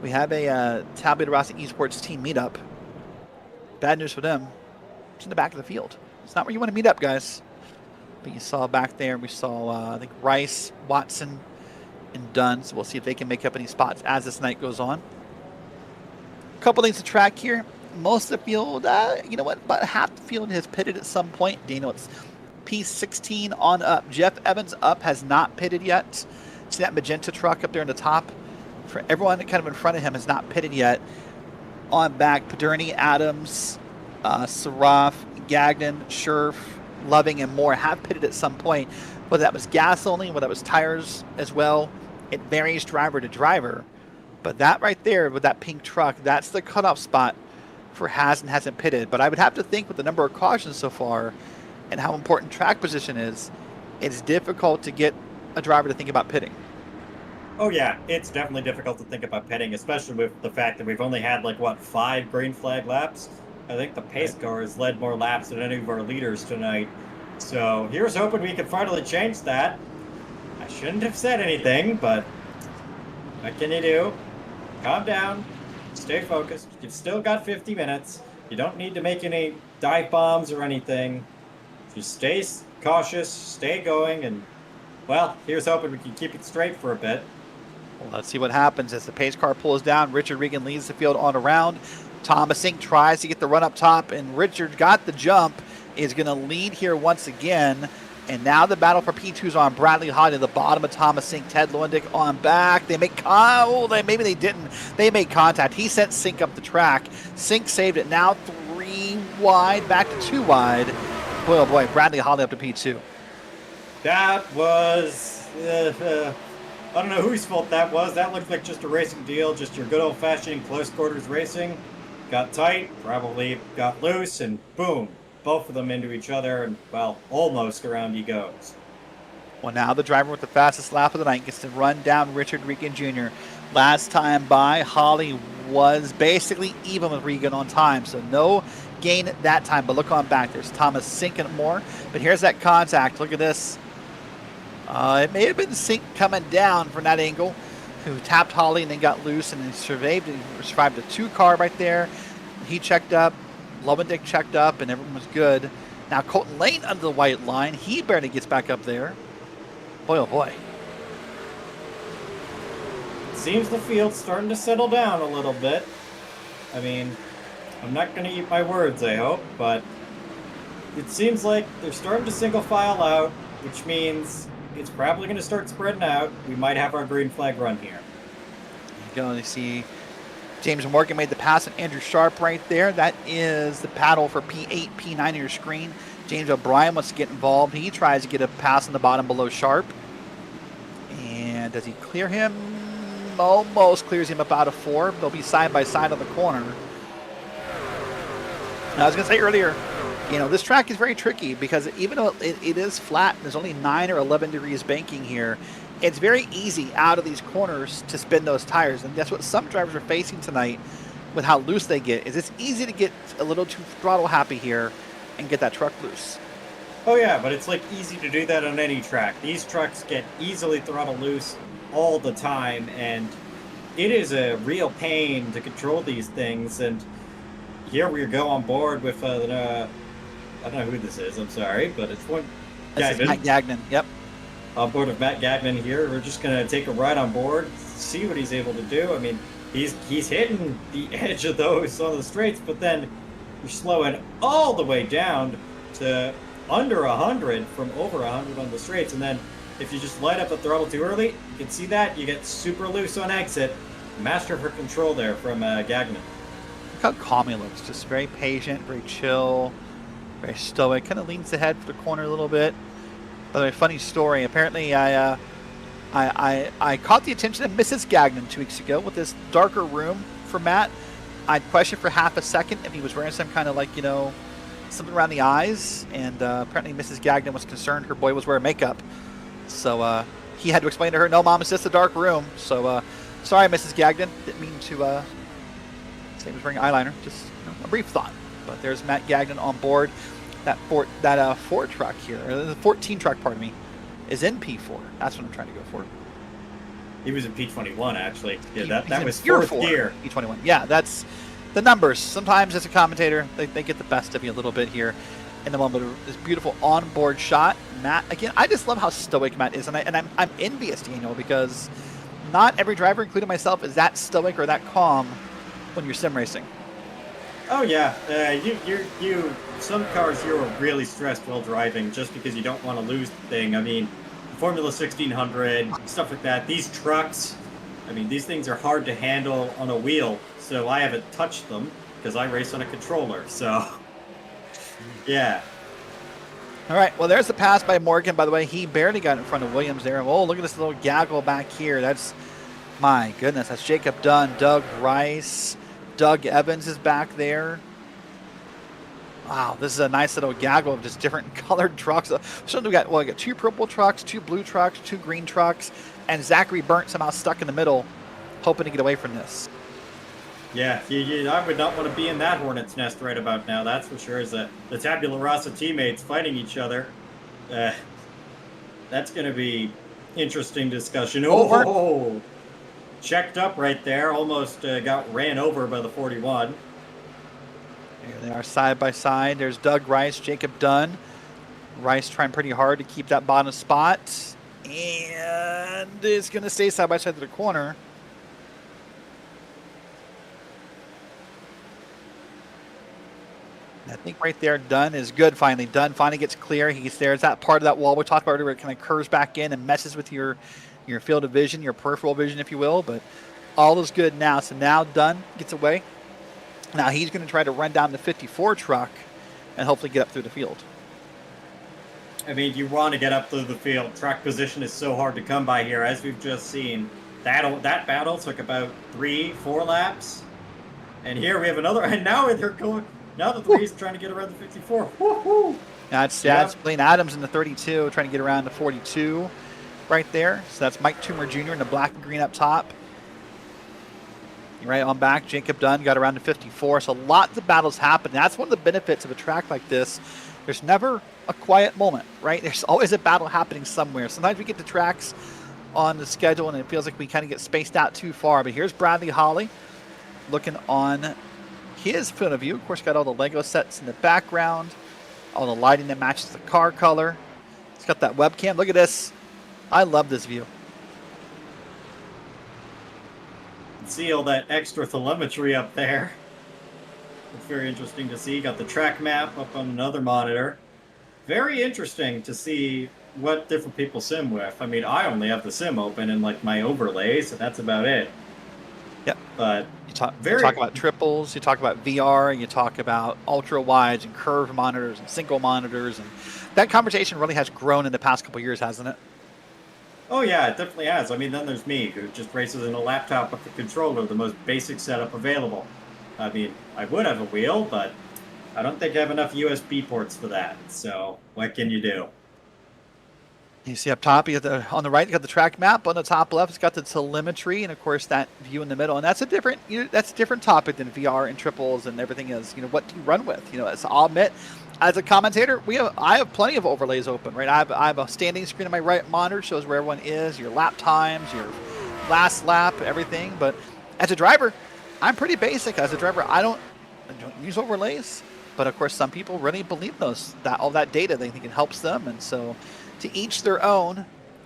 We have a Tabula Rasa Esports team meetup. Bad news for them. It's in the back of the field. It's not where you want to meet up, guys. But you saw back there, we saw, I think, Rice, Watson, and Dunn. So we'll see if they can make up any spots as this night goes on. A couple things to track here. Most of the field, you know what, about half the field has pitted at some point. Dino, it's P16 on up. Jeff Evans up, has not pitted yet. See that magenta truck up there in the top? For everyone kind of in front of him has not pitted yet. On back, Paderni, Adams, Saraf, Gagnon, Scherff, Loving, and more have pitted at some point. Whether that was gas only, whether that was tires as well, it varies driver to driver. But that right there with that pink truck, that's the cutoff spot for hasn't pitted. But I would have to think with the number of cautions so far and how important track position is, it's difficult to get a driver to think about pitting. Oh yeah, it's definitely difficult to think about pitting, especially with the fact that we've only had like, what, 5 green flag laps? I think the pace car has led more laps than any of our leaders tonight. So here's hoping we can finally change that. I shouldn't have said anything, but what can you do? Calm down, stay focused. You've still got 50 minutes. You don't need to make any dive bombs or anything. Just stay cautious, stay going, and, well, here's hoping we can keep it straight for a bit. Well, let's see what happens as the pace car pulls down. Richard Regan leads the field on around. Thomas Inc. tries to get the run up top, and Richard got the jump, is going to lead here once again. And now the battle for P2 is on. Bradley Hodge at the bottom of Thomas Inc. Ted Lowendick on back. They make maybe they didn't. They made contact. He sent Sink up the track. Sink saved it. Now 3 wide, back to 2 wide. Boy, oh boy, Bradley Holly up to P2. That was... I don't know whose fault that was. That looked like just a racing deal, just your good old-fashioned close quarters racing. Got tight, probably got loose, and boom, both of them into each other, and, well, almost around he goes. Well, now the driver with the fastest lap of the night gets to run down Richard Regan Jr. Last time by, Holly was basically even with Regan on time, so no gain that time. But look on back, there's Thomas sinking more. But here's that contact. Look at this. It may have been Sink coming down from that angle, who tapped Holly and then got loose and then survived a 2 car right there. He checked up, Lowendick checked up, and everyone was good. Now Colton Lane under the white line. He barely gets back up there. Boy, oh boy. Seems the field's starting to settle down a little bit. I mean, I'm not going to eat my words, I hope, but it seems like they're starting to single file out, which means it's probably going to start spreading out. We might have our green flag run here. Going to see James Morgan made the pass on Andrew Sharp right there. That is the paddle for P8, P9 on your screen. James O'Brien wants to get involved. He tries to get a pass on the bottom below Sharp. And does he clear him? Almost clears him up out of 4. They'll be side by side on the corner. Now, I was going to say earlier, you know, this track is very tricky because even though it is flat, there's only 9 or 11 degrees banking here. It's very easy out of these corners to spin those tires, and that's what some drivers are facing tonight with how loose they get. Is it's easy to get a little too throttle happy here and get that truck loose. Oh yeah, but it's like easy to do that on any track. These trucks get easily throttle loose all the time, and it is a real pain to control these things. And here we go on board with I don't know who this is, I'm sorry, but it's one This is Matt Gagnon, yep. On board with Matt Gagnon here. We're just going to take a ride on board, see what he's able to do. I mean, he's hitting the edge of those on the straights, but then you're slowing all the way down to under 100 from over 100 on the straights. And then if you just light up the throttle too early, you can see that. You get super loose on exit. Master for control there from Gagnon. Look how calm he looks. Just very patient, very chill, very stoic. Kind of leans the head for the corner a little bit. By the way, funny story. Apparently, I caught the attention of Mrs. Gagnon 2 weeks ago with this darker room for Matt. I'd questioned for half a second if he was wearing some kind of like, you know, something around the eyes. And apparently Mrs. Gagnon was concerned her boy was wearing makeup. So he had to explain to her, no, Mom, it's just a dark room. So sorry, Mrs. Gagnon. Didn't mean to say he was wearing eyeliner. Just a brief thought. But there's Matt Gagnon on board. That Ford truck here, or the 14 truck, pardon me, is in P4. That's what I'm trying to go for. He was in P21 actually. Yeah, He's that in was Gear fourth 4, gear. P21. Yeah, that's the numbers. Sometimes as a commentator, they get the best of you a little bit here in the moment of this beautiful onboard shot. Matt, again, I just love how stoic Matt is, and I'm envious, Daniel, because not every driver, including myself, is that stoic or that calm when you're sim racing. Oh yeah, you. Some cars here are really stressed while driving just because you don't want to lose the thing. I mean, Formula 1600 stuff like that. These trucks, I mean, these things are hard to handle on a wheel, so I haven't touched them because I race on a controller. So, yeah. All right, well, there's the pass by Morgan. By the way, he barely got in front of Williams there. Oh, look at this little gaggle back here. That's, my goodness, that's Jacob Dunn, Doug Rice, Doug Evans is back there. Wow, this is a nice little gaggle of just different colored trucks. So we got 2 purple trucks, 2 blue trucks, 2 green trucks, and Zachary Burnt somehow stuck in the middle, hoping to get away from this. Yeah, I would not want to be in that hornet's nest right about now, that's for sure. As the Tabula Rasa teammates fighting each other. That's going to be interesting discussion. Oh, checked up right there. Almost got ran over by the 41. Here they are side by side. There's Doug Rice, Jacob Dunn. Rice trying pretty hard to keep that bottom spot. And it's going to stay side by side to the corner. I think right there, Dunn is good finally. Dunn finally gets clear. He's there. It's that part of that wall we talked about earlier where it kind of curves back in and messes with your field of vision, your peripheral vision, if you will. But all is good now. So now Dunn gets away. Now he's going to try to run down the 54 truck and hopefully get up through the field. I mean, you want to get up through the field. Track position is so hard to come by here, as we've just seen. That battle took about 3-4 laps. And here we have another, and now they're going... Now the 3 is trying to get around the 54. Woohoo! Now it's Blaine Adams in the 32 trying to get around the 42 right there. So that's Mike Toomer Jr. in the black and green up top. Right on back, Jacob Dunn got around to 54. So lots of battles happen. That's one of the benefits of a track like this. There's never a quiet moment, right? There's always a battle happening somewhere. Sometimes we get to tracks on the schedule and it feels like we kind of get spaced out too far. But here's Bradley Holly looking on his field of view. Of course, got all the Lego sets in the background, all the lighting that matches the car color. It's got that webcam. Look at this. I love this view. See all that extra telemetry up there. It's very interesting to see. Got the track map up on another monitor. Very interesting to see what different people sim with. I mean, I only have the sim open and like my overlays, and that's about it. Yep. But you talk about triples, you talk about VR, you talk about ultra wides and curved monitors and single monitors, and that conversation really has grown in the past couple of years, hasn't it? Oh yeah, it definitely has. I mean, then there's me, who just races in a laptop with a controller, the most basic setup available. I mean, I would have a wheel, but I don't think I have enough USB ports for that. So what can you do? You see up top, you got on the right, you got the track map. On the top left, it's got the telemetry, and of course that view in the middle. And that's a different, that's a different topic than VR and triples and everything is. What do you run with? As I'll admit, as a commentator, I have plenty of overlays open, right? I have a standing screen on my right monitor, shows where everyone is, your lap times, your last lap, everything. But as a driver, I'm pretty basic. As a driver, I don't use overlays. But of course, some people really believe all that data. They think it helps them, and so. To each their own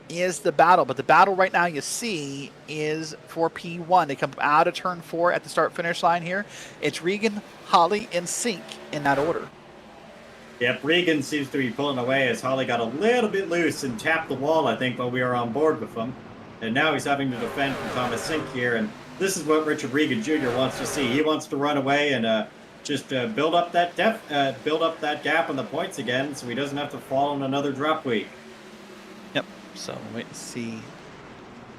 is the battle. But the battle right now you see is for P1. They come out of turn 4 at the start-finish line here. It's Regan, Holly, and Sink in that order. Yep, Regan seems to be pulling away as Holly got a little bit loose and tapped the wall, I think, while we were on board with him. And now he's having to defend from Thomas Sink here. And this is what Richard Regan Jr. wants to see. He wants to run away and just build up that gap on the points again so he doesn't have to fall in another drop week. Yep, so wait and see.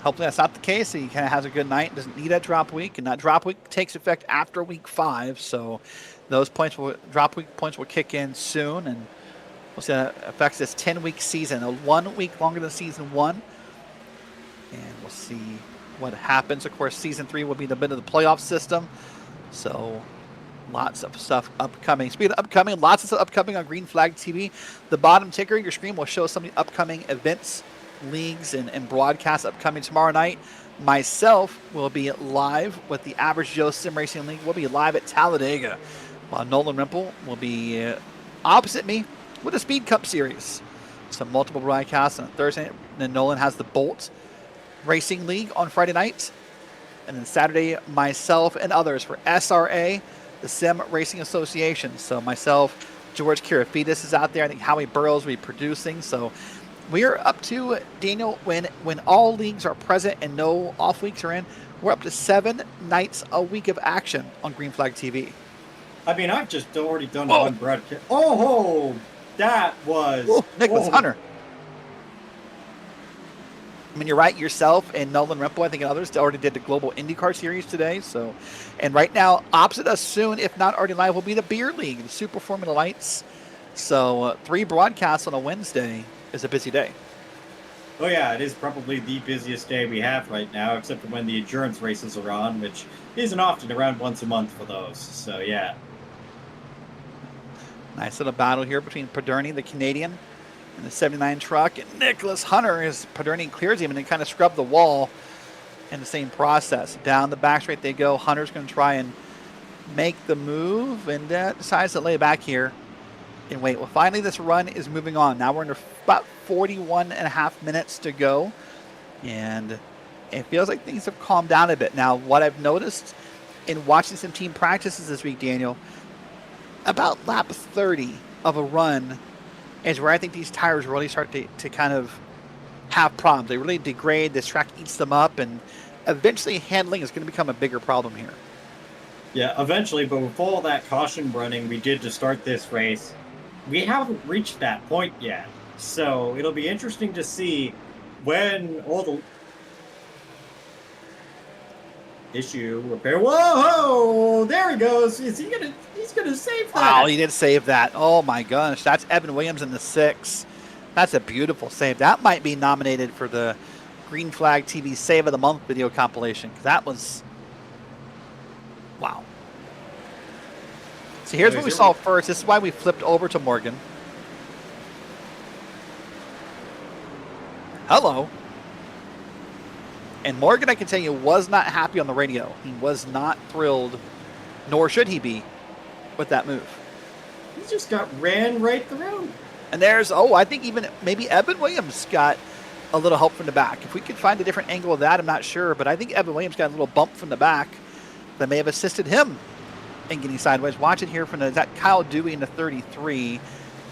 Hopefully that's not the case. He kind of has a good night, doesn't need that drop week, and that drop week takes effect after week 5. So those drop week points will kick in soon, and we'll see that affects this 10-week season, 1 week longer than season 1. And we'll see what happens. Of course, season 3 will be the bit of the playoff system. So lots of stuff upcoming. Speaking of upcoming, lots of stuff upcoming on Green Flag TV. The bottom ticker of your screen will show some of the upcoming events leagues and broadcasts upcoming tomorrow night. Myself will be live with the Average Joe Sim Racing League. We'll be live at Talladega, while Nolan Rimple will be opposite me with a Speed Cup series. So multiple broadcasts on Thursday. And then Nolan has the Bolt Racing League on Friday night. And then Saturday, myself and others for SRA, the Sim Racing Association. So myself, George Kirafides is out there. I think Howie Burrows will be producing. So we are up to, Daniel, when all leagues are present and no off weeks are in, we're up to 7 nights a week of action on Green Flag TV. I mean, I've just already done one broadcast. Oh, that was... Nicholas Hunter. I mean, you're right. Yourself and Nolan Rimple, I think, and others already did the Global IndyCar Series today. So, and right now, opposite us soon, if not already live, will be the Beer League, the Super Formula Lights. So, 3 broadcasts on a Wednesday is a busy day. Oh yeah, it is probably the busiest day we have right now, except for when the endurance races are on, which isn't often, around once a month for those. So yeah. Nice little battle here between Paderni, the Canadian, and the 79 truck, and Nicholas Hunter, as Paderni clears him and then kind of scrubbed the wall in the same process. Down the back straight they go. Hunter's going to try and make the move and decides to lay back here and wait. Well, finally this run is moving on. Now we're under about 41 and a half minutes to go, and it feels like things have calmed down a bit. Now, what I've noticed in watching some team practices this week, Daniel, about lap 30 of a run is where I think these tires really start to kind of have problems. They really degrade. This track eats them up, and eventually handling is going to become a bigger problem here. Yeah, eventually, but with all that caution running we did to start this race, we haven't reached that point yet. So it'll be interesting to see when all the issue repair. Whoa! There he goes. Is he gonna? He's gonna save that. Wow, he did save that. Oh my gosh, that's Evan Williams in the 6. That's a beautiful save. That might be nominated for the Green Flag TV Save of the Month video compilation. That was wow. So here's what we saw first. This is why we flipped over to Morgan. Hello. And Morgan, I can tell you, was not happy on the radio. He was not thrilled, nor should he be, with that move. He just got ran right through. And there's, I think even maybe Evan Williams got a little help from the back. If we could find a different angle of that, I'm not sure. But I think Evan Williams got a little bump from the back that may have assisted him in getting sideways. Watch it here from is that Kyle Dewey in the 33.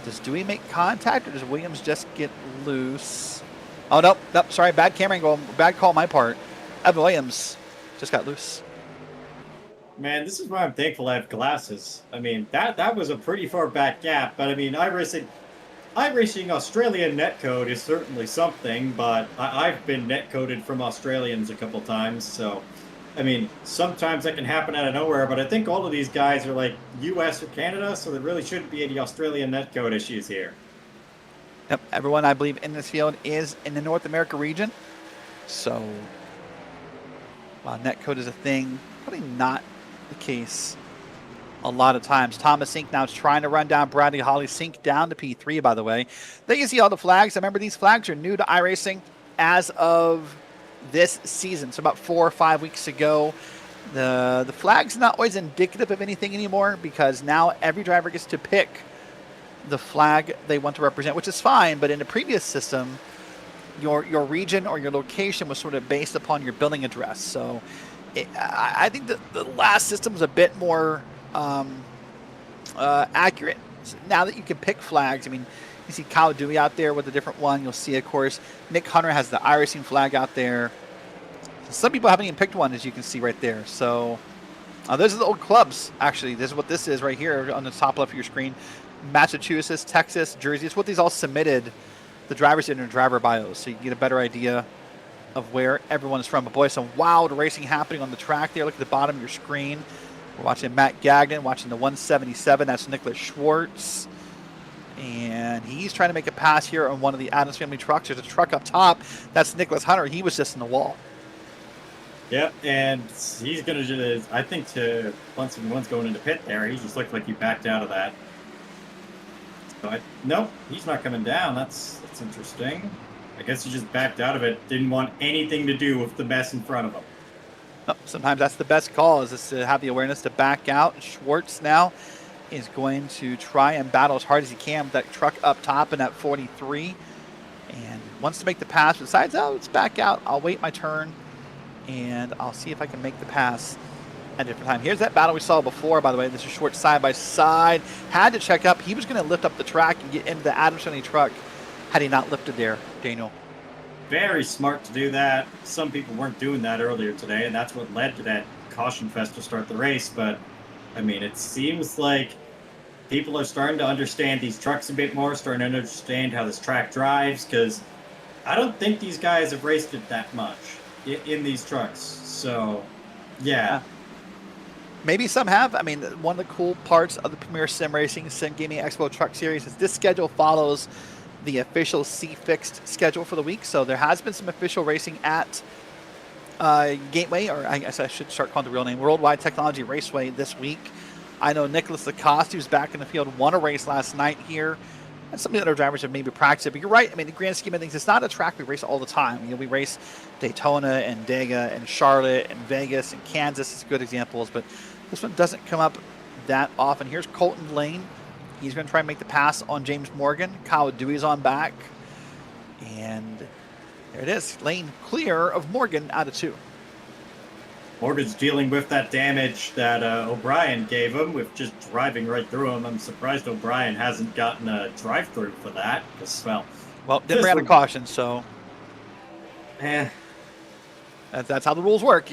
Does Dewey make contact, or does Williams just get loose? Oh, nope, sorry, bad camera angle, bad call on my part. Evan Williams just got loose. Man, this is why I'm thankful I have glasses. I mean, that was a pretty far back gap, but I mean, iRacing Australian netcode is certainly something, but I've been netcoded from Australians a couple times, so I mean, sometimes that can happen out of nowhere, but I think all of these guys are like US or Canada, so there really shouldn't be any Australian netcode issues here. Yep, everyone I believe in this field is in the North America region. So, while netcode is a thing, probably not the case a lot of times. Thomas Sink now is trying to run down Bradley Holly. Sink down to P3, by the way. There you see all the flags. Remember, these flags are new to iRacing as of this season. So about 4 or 5 weeks ago. The flag's not always indicative of anything anymore, because now every driver gets to pick the flag they want to represent, which is fine. But in the previous system, your region or your location was sort of based upon your billing address. So I think the last system was a bit more accurate. So now that you can pick flags, I mean, you see Kyle Dewey out there with a different one. You'll see, of course, Nick Hunter has the iRacing flag out there. Some people haven't even picked one, as you can see right there. So those are the old clubs, actually. This is what this is right here on the top left of your screen. Massachusetts, Texas, Jersey. It's what these all submitted the drivers in their driver bios, so you can get a better idea of where everyone is from. But boy, some wild racing happening on the track there. Look at the bottom of your screen. We're watching Matt Gagnon, watching the 177. That's Nicholas Schwartz. And he's trying to make a pass here on one of the Adams family trucks. There's a truck up top. That's Nicholas Hunter. He was just in the wall. Yep, and he's going to, I think, once everyone's going into pit there, he just looked like he backed out of that. So nope, he's not coming down. That's interesting. I guess he just backed out of it. Didn't want anything to do with the mess in front of him. Oh, sometimes that's the best call, is just to have the awareness to back out. Schwartz now is going to try and battle as hard as he can with that truck up top in that 43. And wants to make the pass, decides, oh, let's back out. I'll wait my turn, and I'll see if I can make the pass at a different time. Here's that battle we saw before, by the way. This is Schwartz side by side. Had to check up. He was going to lift up the track and get into the Adams County truck had he not lifted there, Daniel. Very smart to do that. Some people weren't doing that earlier today, and that's what led to that caution fest to start the race. But, I mean, it seems like people are starting to understand these trucks a bit more, starting to understand how this track drives, because I don't think these guys have raced it that much in these trucks. So, yeah. Maybe some have. I mean, one of the cool parts of the Premier Sim Racing SimGamingExpo Truck Series is this schedule follows the official C-Fixed schedule for the week. So there has been some official racing at Gateway, or I guess I should start calling the real name, Worldwide Technology Raceway this week. I know Nicholas Lacoste, who's back in the field, won a race last night here. And some of the other drivers have maybe practiced it. But you're right. I mean, the grand scheme of things, it's not a track we race all the time. You know, we race Daytona and Dega and Charlotte and Vegas and Kansas is good examples. But this one doesn't come up that often. Here's Colton Lane. He's going to try and make the pass on James Morgan. Kyle Dewey's on back. And there it is. Lane clear of Morgan out of 2. Morgan's dealing with that damage that O'Brien gave him with just driving right through him. I'm surprised O'Brien hasn't gotten a drive-through for that. Because, well, didn't bring out a caution, so that's how the rules work.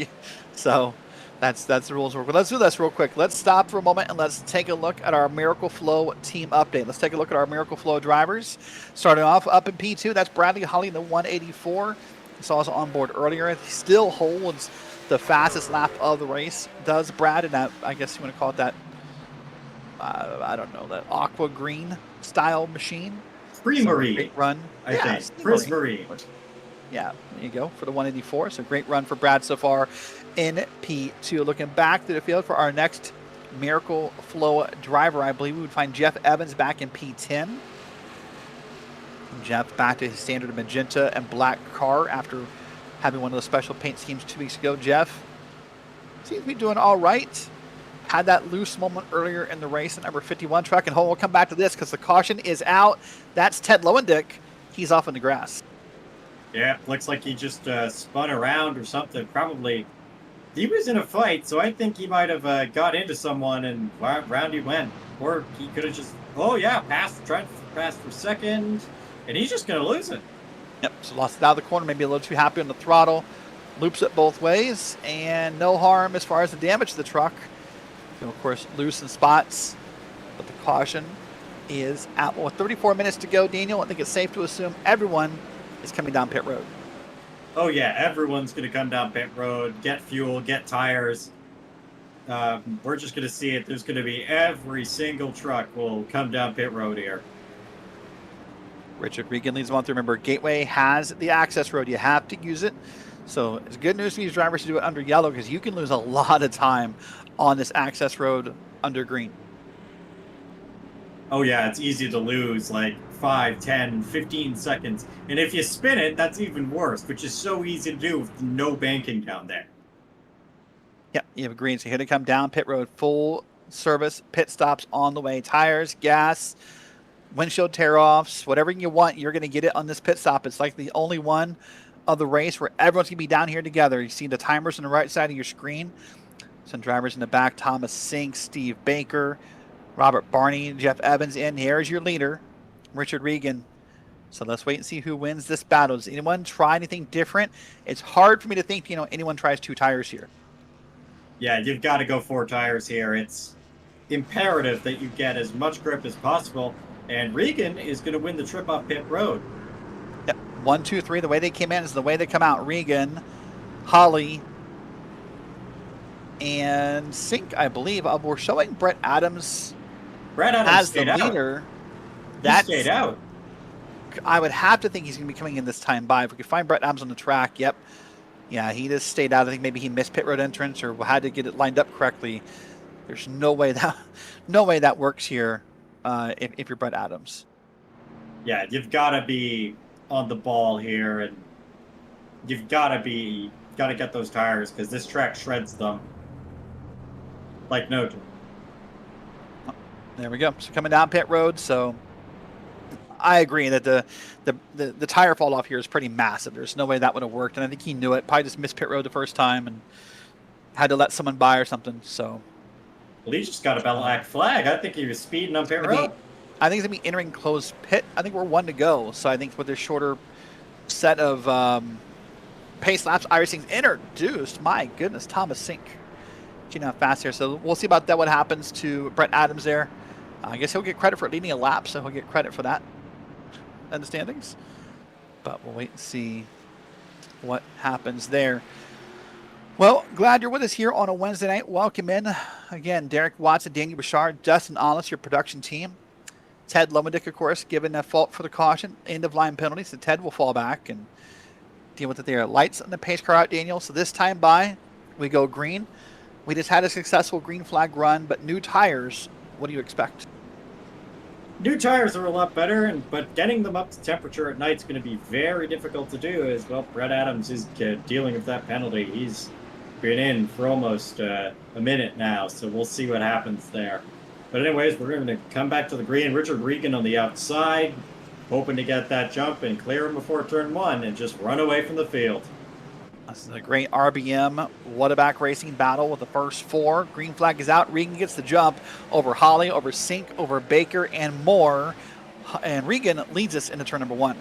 So that's the rules work. But let's do this real quick. Let's stop for a moment and let's take a look at our Miracle Flow team update. Let's take a look at our Miracle Flow drivers. Starting off up in P2, that's Bradley Holly in the 184. You saw us on board earlier. He still holds the fastest lap of the race, does Brad, in that, I guess you want to call it that, I don't know, that aqua green style machine. Creamery. Great run. I think. Prismarine. Yeah, there you go for the 184. So great run for Brad so far in P2. Looking back to the field for our next Miracle Flow driver, I believe we would find Jeff Evans back in P10. Jeff back to his standard magenta and black car after having one of the special paint schemes 2 weeks ago. Jeff seems to be doing all right. Had that loose moment earlier in the race in number 51 truck. And we'll come back to this because the caution is out. That's Ted Lowendick. He's off in the grass. Yeah, looks like he just spun around or something. Probably he was in a fight, so I think he might have got into someone and round he went. Or he could have just, tried to pass for second, and he's just going to lose it. Yep, so lost it out of the corner, maybe a little too happy on the throttle. Loops it both ways, and no harm as far as the damage to the truck. Of course, loose in spots, but the caution is out. Well, with 34 minutes to go, Daniel, I think it's safe to assume everyone is coming down pit road. Oh, yeah, everyone's going to come down pit road, get fuel, get tires. We're just going to see it. There's going to be every single truck will come down pit road here. Richard Regan leads them on through. Remember, Gateway has the access road. You have to use it. So it's good news for these drivers to do it under yellow because you can lose a lot of time on this access road under green. Oh, yeah, it's easy to lose like 5, 10, 15 seconds. And if you spin it, that's even worse, which is so easy to do with no banking down there. Yep, you have green. So here they come down pit road, full service, pit stops on the way. Tires, gas, windshield tear-offs, whatever you want, you're going to get it on this pit stop. It's like the only one of the race where everyone's going to be down here together. You see the timers on the right side of your screen. Some drivers in the back, Thomas Sink, Steve Baker, Robert Barney, Jeff Evans in. Here's your leader, Richard Regan. So let's wait and see who wins this battle. Does anyone try anything different? It's hard for me to think, anyone tries 2 tires here. Yeah, you've got to go 4 tires here. It's imperative that you get as much grip as possible. And Regan is going to win the trip off pit road. Yep. 1, 2, 3. The way they came in is the way they come out. Regan, Holly, and Sink, I believe. We're showing Brett Adams as the leader. He stayed out. I would have to think he's going to be coming in this time by. If we could find Brett Adams on the track, yep. Yeah, he just stayed out. I think maybe he missed pit road entrance or had to get it lined up correctly. There's no way that works here if you're Brett Adams. Yeah, you've got to be on the ball here, and you've got to get those tires because this track shreds them like no. There we go. So coming down pit road. So I agree that the tire fall off here is pretty massive. There's no way that would have worked, and I think he knew it. Probably just missed pit road the first time and had to let someone by or something. So Well, he just got a black flag. I think he was speeding on pit road. I think he's gonna be entering closed pit. I think we're 1 to go. So I think with this shorter set of pace laps, iRacing's introduced. My goodness, Thomas Sink. You know how fast here. So we'll see about that. What happens to Brett Adams there? I guess he'll get credit for leading a lap, so he'll get credit for that in the standings. But we'll wait and see what happens there. Well, glad you're with us here on a Wednesday night. Welcome in. Again, Derrick Watson, Daniel Bouchard, Dustin Ollis, your production team. Ted Lomadick, of course, given a fault for the caution. End of line penalty, so Ted will fall back and deal with it there. Lights on the pace car out, Daniel. So this time by, we go green. We just had a successful green flag run, but new tires. What do you expect? New tires are a lot better, but getting them up to temperature at night is going to be very difficult to do. As well, Brett Adams is dealing with that penalty. He's been in for almost a minute now, so we'll see what happens there. But anyways, we're going to come back to the green. Richard Regan on the outside, hoping to get that jump and clear him before turn 1 and just run away from the field. This is a great RBM Whataback Racing battle with the first 4. Green flag is out. Regan gets the jump over Holly, over Sink, over Baker, and more. And Regan leads us into turn number 1.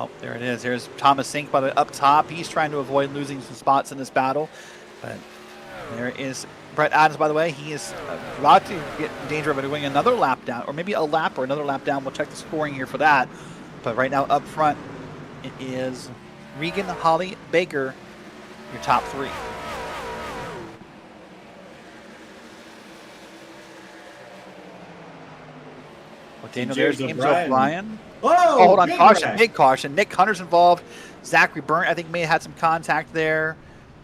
Oh, there it is. There's Thomas Sink by the up top. He's trying to avoid losing some spots in this battle. But there is Brett Adams, by the way. He is about to get in danger of doing another lap down, or maybe a lap or another lap down. We'll check the scoring here for that. But right now up front, it is Regan, Holly, Baker, your top 3. Well, Daniel, there's James O'Brien. Oh, hold on, caution, big caution. Nick Hunter's involved. Zachary Burnt, I think, may have had some contact there.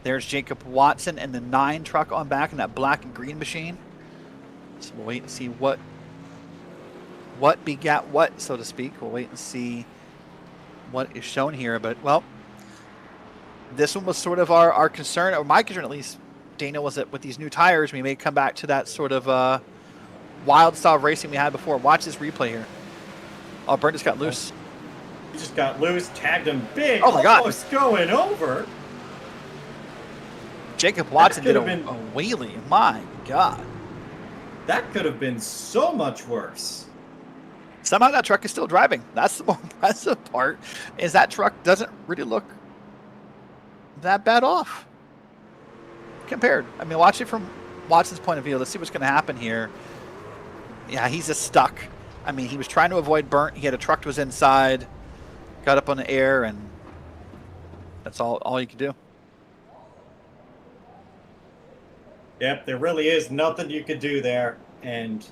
There's Jacob Watson and the 9 truck on back in that black and green machine. So we'll wait and see what begat what, so to speak. We'll wait and see what is shown here. But, well, this one was sort of our concern, or my concern at least, Daniel, was that with these new tires, we may come back to that sort of wild style of racing we had before. Watch this replay here. Oh, Burnt just got loose. He just got loose, tagged him big. Oh my God. Almost going over. Jacob Watson did a wheelie. My God. That could have been so much worse. Somehow that truck is still driving. That's the more impressive part, is that truck doesn't really look that bad off compared. I mean, watch it from Watson's point of view. Let's see what's going to happen here. Yeah, he's just stuck. I mean, he was trying to avoid Burnt. He had a truck that was inside, got up on the air, and that's all you could do. Yep, there really is nothing you could do there. And,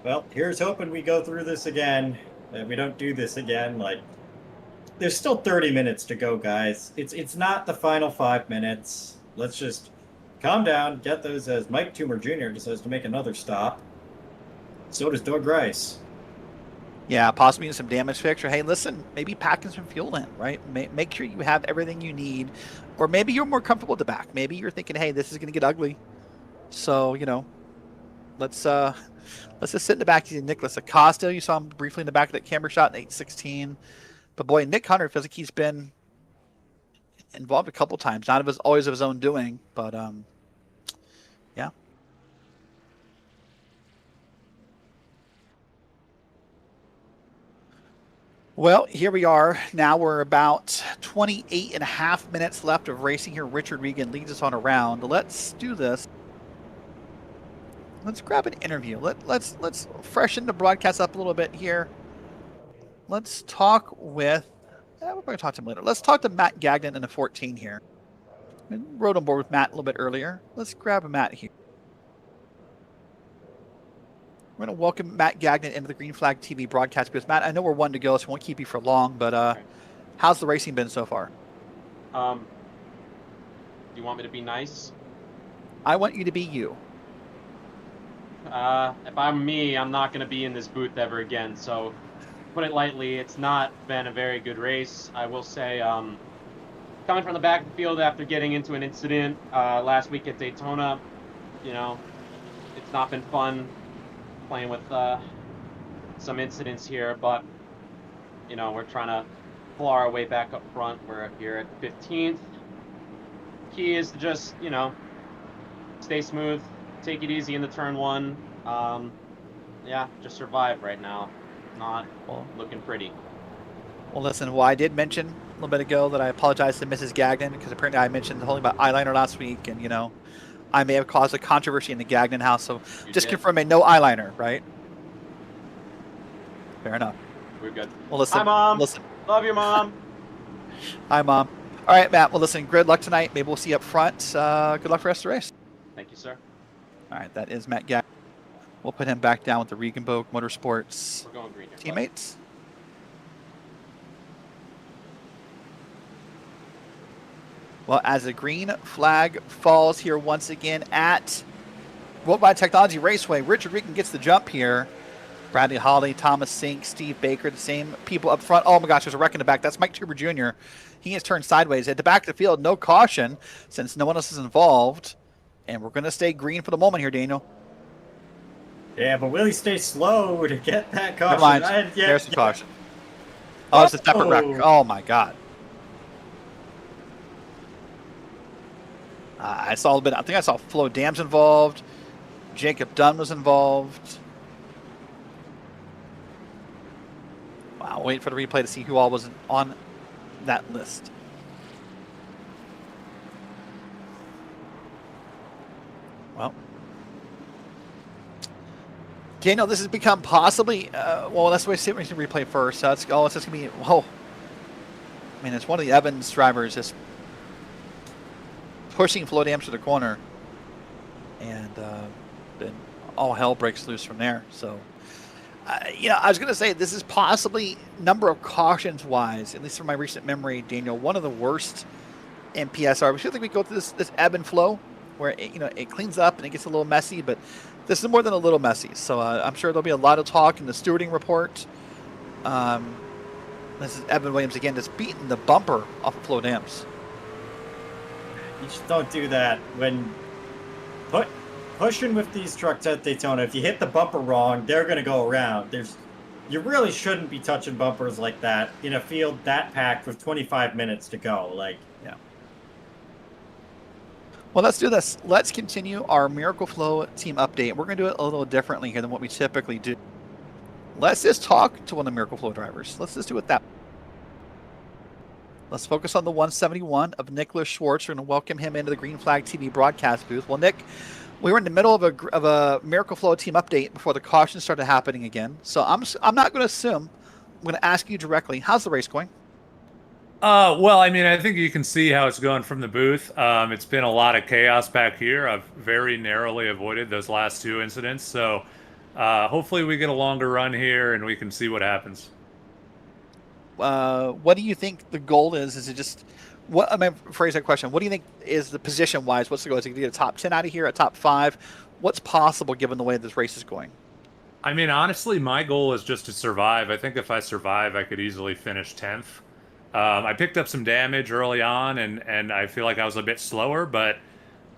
well, here's hoping we go through this again, that we don't do this again. Like, there's still 30 minutes to go, guys. It's not the final 5 minutes. Let's just calm down, get those, as Mike Toomer Jr. decides to make another stop. So does Doug Rice. Yeah, possibly some damage fix, or hey, listen, maybe packing some fuel in, right? Make sure you have everything you need, or maybe you're more comfortable at the back. Maybe you're thinking, hey, this is going to get ugly, so let's just sit in the back. Nicholas Acosta, you saw him briefly in the back of that camber shot in 8:16, but boy, Nick Hunter feels like he's been involved a couple times, not always of his own doing, but yeah. Well, here we are. Now we're about 28 and a half minutes left of racing here. Richard Regan leads us on a round. Let's do this. Let's grab an interview. Let's freshen the broadcast up a little bit here. Let's talk with, we're going to talk to him later. Let's talk to Matt Gagnon in the 14 here. I rode on board with Matt a little bit earlier. Let's grab a Matt here. We're going to welcome Matt Gagnon into the Green Flag TV broadcast booth. Matt, I know we're one to go, so we won't keep you for long, but how's the racing been so far? Do you want me to be nice? I want you to be you. If I'm me, I'm not going to be in this booth ever again. So, put it lightly, it's not been a very good race. I will say, coming from the back of the field after getting into an incident last week at Daytona, you know, it's not been fun playing with some incidents here. But, you know, we're trying to pull our way back up front. We're up here at 15th. Key is to just, you know, stay smooth. Take it easy in the turn one. Yeah, just survive right now. Not looking pretty. Well, listen, I did mention a little bit ago that I apologize to Mrs. Gagnon because apparently I mentioned the whole thing about eyeliner last week, and, you know, I may have caused a controversy in the Gagnon house. So just confirming, no eyeliner, right? Fair enough. We're good. Well, listen. Hi, Mom. Listen. Love you, Mom. Hi, Mom. All right, Matt. Well, listen, good luck tonight. Maybe we'll see you up front. Good luck for the rest of the race. Thank you, sir. All right, that is Matt Gagnon. We'll put him back down with the Regenboog Motorsports We're going green here, teammates. Well, as the green flag falls here once again at Worldwide Technology Raceway, Richard Regan gets the jump here. Bradley Holly, Thomas Sink, Steve Baker, the same people up front. Oh my gosh, there's a wreck in the back. That's Mike Tuber Jr. He has turned sideways. At the back of the field, no caution since no one else is involved. And we're going to stay green for the moment here, Daniel. Yeah, but will he stay slow to get that caution? Never mind. There's the caution. Oh, it's a separate wreck. Oh my God. I saw a little bit. I think I saw Flo Dams involved. Jacob Dunn was involved. Wow, wait for the replay to see who all was on that list. Well, Daniel, this has become possibly. Well, let's wait. See if we can replay first. It's just gonna be. Whoa. I mean, it's one of the Evans drivers just pushing Flo Dams to the corner, and then all hell breaks loose from there. So, you know, I was going to say this is possibly number of cautions wise, at least from my recent memory, Daniel, one of the worst in PSR. We feel like we go through this ebb and flow where it cleans up and it gets a little messy, but this is more than a little messy. So I'm sure there'll be a lot of talk in the stewarding report. This is Evan Williams again, just beating the bumper off of Flo Dams. You just don't do that when pushing with these trucks at Daytona. If you hit the bumper wrong, they're going to go around. You really shouldn't be touching bumpers like that in a field that packed with 25 minutes to go. Yeah. Well, let's do this. Let's continue our Miracle Flow team update. We're going to do it a little differently here than what we typically do. Let's just talk to one of the Miracle Flow drivers. Let's just do it that way. Let's focus on the 171 of Nicholas Schwartz. We're going to welcome him into the Green Flag TV broadcast booth. Well, Nick, we were in the middle of a Miracle Flow team update before the caution started happening again. So I'm not going to assume. I'm going to ask you directly. How's the race going? Well, I mean, I think you can see how it's going from the booth. It's been a lot of chaos back here. I've very narrowly avoided those last two incidents. So hopefully we get a longer run here and we can see what happens. What do you think the goal is? Is it just what? I mean, phrase that question. What do you think is the position wise? What's the goal? Is it to get a top 10 out of here, a top 5? What's possible given the way this race is going? I mean, honestly, my goal is just to survive. I think if I survive, I could easily finish 10th. I picked up some damage early on, and I feel like I was a bit slower, but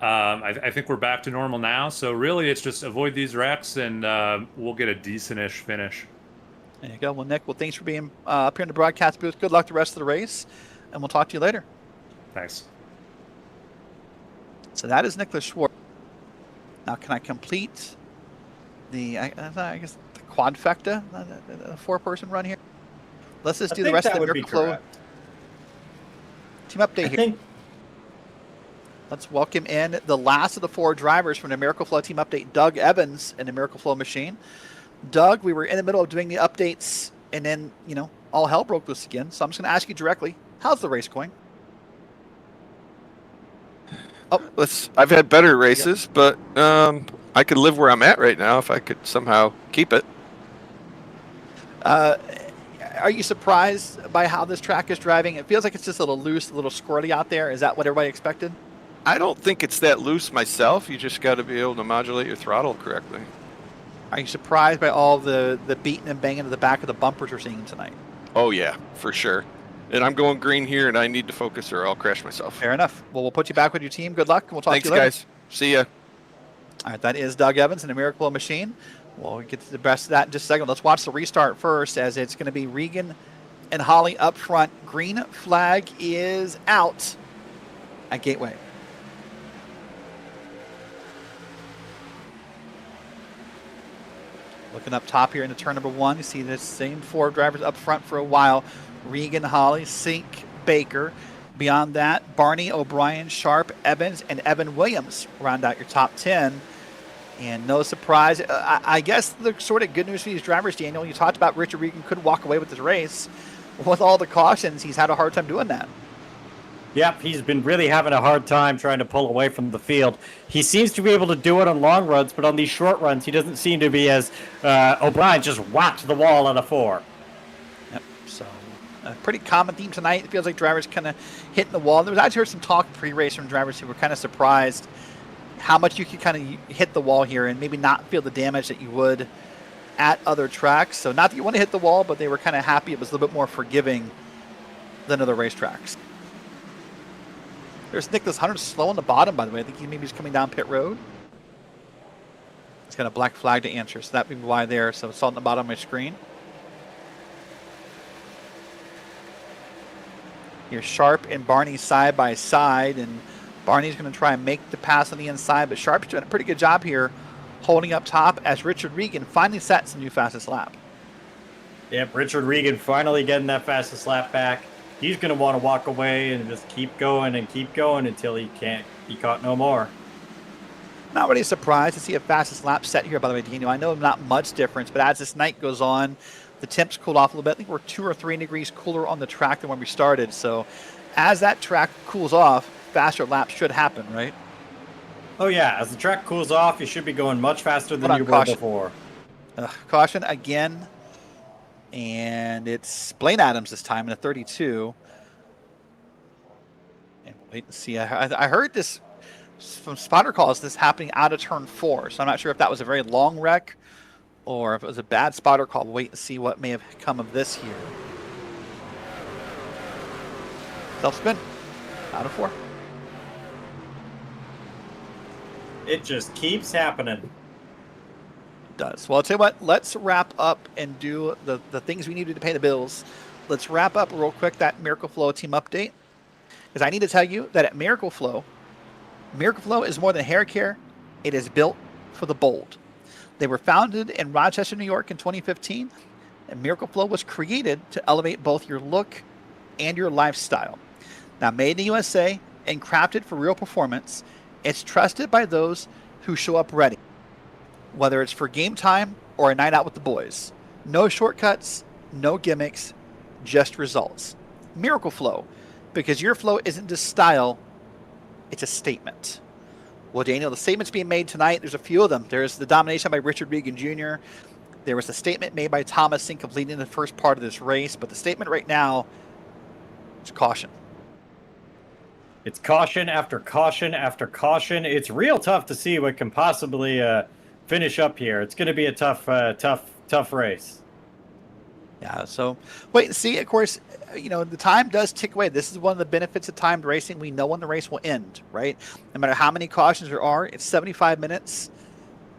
I think we're back to normal now. So really, it's just avoid these wrecks, and we'll get a decent-ish finish. There you go. Well, Nick, thanks for being up here in the broadcast booth. Good luck the rest of the race, and we'll talk to you later. Thanks. So that is Nicholas Schwartz. Now, can I complete the, I guess, the quadfecta, the 4-person run here? Let's just do the rest of the Miracle Flow team update here. Let's welcome in the last of the 4 drivers from the Miracle Flow team update, Doug Evans in the Miracle Flow machine. Doug, we were in the middle of doing the updates, and then, all hell broke loose again. So I'm just going to ask you directly, how's the race going? Oh. I've had better races, but I could live where I'm at right now if I could somehow keep it. Are you surprised by how this track is driving? It feels like it's just a little loose, a little squirrely out there. Is that what everybody expected? I don't think it's that loose myself. You just got to be able to modulate your throttle correctly. Are you surprised by all the beating and banging to the back of the bumpers we're seeing tonight? Oh, yeah, for sure. And I'm going green here, and I need to focus or I'll crash myself. Fair enough. Well, we'll put you back with your team. Good luck, and we'll talk Thanks, to you later. guys. See ya. All right, that is Doug Evans in a Miracle Flow machine. We'll get to the rest of that in just a second. Let's watch the restart first, as it's going to be Regan and Holly up front. Green flag is out at Gateway. Looking up top here into turn number 1, you see the same 4 drivers up front for a while. Regan, Holly, Sink, Baker. Beyond that, Barney, O'Brien, Sharp, Evans, and Evan Williams round out your top 10. And no surprise, I guess the sort of good news for these drivers, Daniel, you talked about Richard Regan could walk away with this race. With all the cautions, he's had a hard time doing that. Yep, he's been really having a hard time trying to pull away from the field. He seems to be able to do it on long runs, but on these short runs, he doesn't seem to be as O'Brien just whacked the wall on a 4. Yep, so a pretty common theme tonight. It feels like drivers kind of hitting the wall. There was actually heard some talk pre-race from drivers who were kind of surprised how much you could kind of hit the wall here and maybe not feel the damage that you would at other tracks. So not that you want to hit the wall, but they were kind of happy it was a little bit more forgiving than other racetracks. There's Nicholas Hunter slow on the bottom, by the way. I think he maybe is coming down pit road. He's got a black flag to answer, so that would be why there. So it's on the bottom of my screen. Here's Sharp and Barney side by side, and Barney's going to try and make the pass on the inside, but Sharp's doing a pretty good job here holding up top as Richard Regan finally sets the new fastest lap. Yep, Richard Regan finally getting that fastest lap back. He's going to want to walk away and just keep going until he can't be caught no more. Not really surprised to see a fastest lap set here, by the way, Daniel. I know not much difference, but as this night goes on, the temps cooled off a little bit. I think we're 2 or 3 degrees cooler on the track than when we started. So as that track cools off, faster laps should happen, right? Oh, yeah. As the track cools off, you should be going much faster than you were before. Caution again. And it's Blaine Adams this time in a 32. And wait and see. I heard this from spotter calls, this happening out of turn 4. So I'm not sure if that was a very long wreck or if it was a bad spotter call. We'll wait and see what may have come of this here. Self-spin. Out of 4. It just keeps happening. Does. Well, I'll tell you what, let's wrap up and do the things we need to pay the bills. Let's wrap up real quick that Miracle Flow team update. Because I need to tell you that at Miracle Flow is more than hair care. It is built for the bold. They were founded in Rochester, New York in 2015, and Miracle Flow was created to elevate both your look and your lifestyle. Now, made in the USA and crafted for real performance, it's trusted by those who show up ready. Whether it's for game time or a night out with the boys. No shortcuts, no gimmicks, just results. Miracle Flow, because your flow isn't just style, it's a statement. Well, Daniel, the statements being made tonight, there's a few of them. There's the domination by Richard Regan Jr. There was a statement made by Thomas in completing the first part of this race, but the statement right now is caution. It's caution after caution after caution. It's real tough to see what can possibly finish up here. It's going to be a tough race. Yeah, so wait and see. Of course, the time does tick away. This is one of the benefits of timed racing. We know when the race will end, right? No matter how many cautions there are, it's 75 minutes.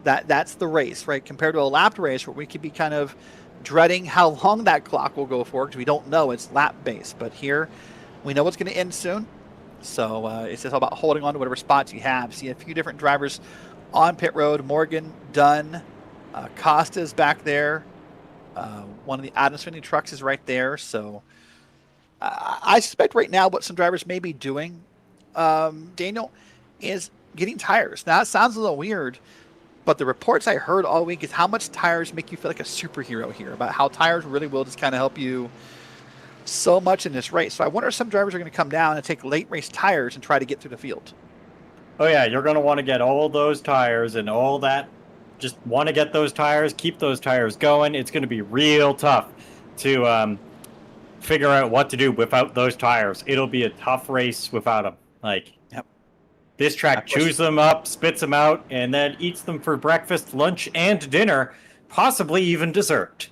That's the race, right? Compared to a lapped race where we could be kind of dreading how long that clock will go for because we don't know. It's lap based. But here, we know it's going to end soon. So it's just all about holding on to whatever spots you have. See a few different drivers on pit road. Morgan, Dunn, Costa's back there. One of the Adams Finney trucks is right there. So I suspect right now what some drivers may be doing, Daniel, is getting tires. Now, it sounds a little weird, but the reports I heard all week is how much tires make you feel like a superhero here, about how tires really will just kind of help you so much in this race. So I wonder if some drivers are going to come down and take late race tires and try to get through the field. Oh yeah, you're going to want to get all those tires and all that. Just want to get those tires, keep those tires going. It's going to be real tough to figure out what to do without those tires. It'll be a tough race without them. Like, Yep. this track chews them up, spits them out, and then eats them for breakfast, lunch, and dinner, possibly even dessert.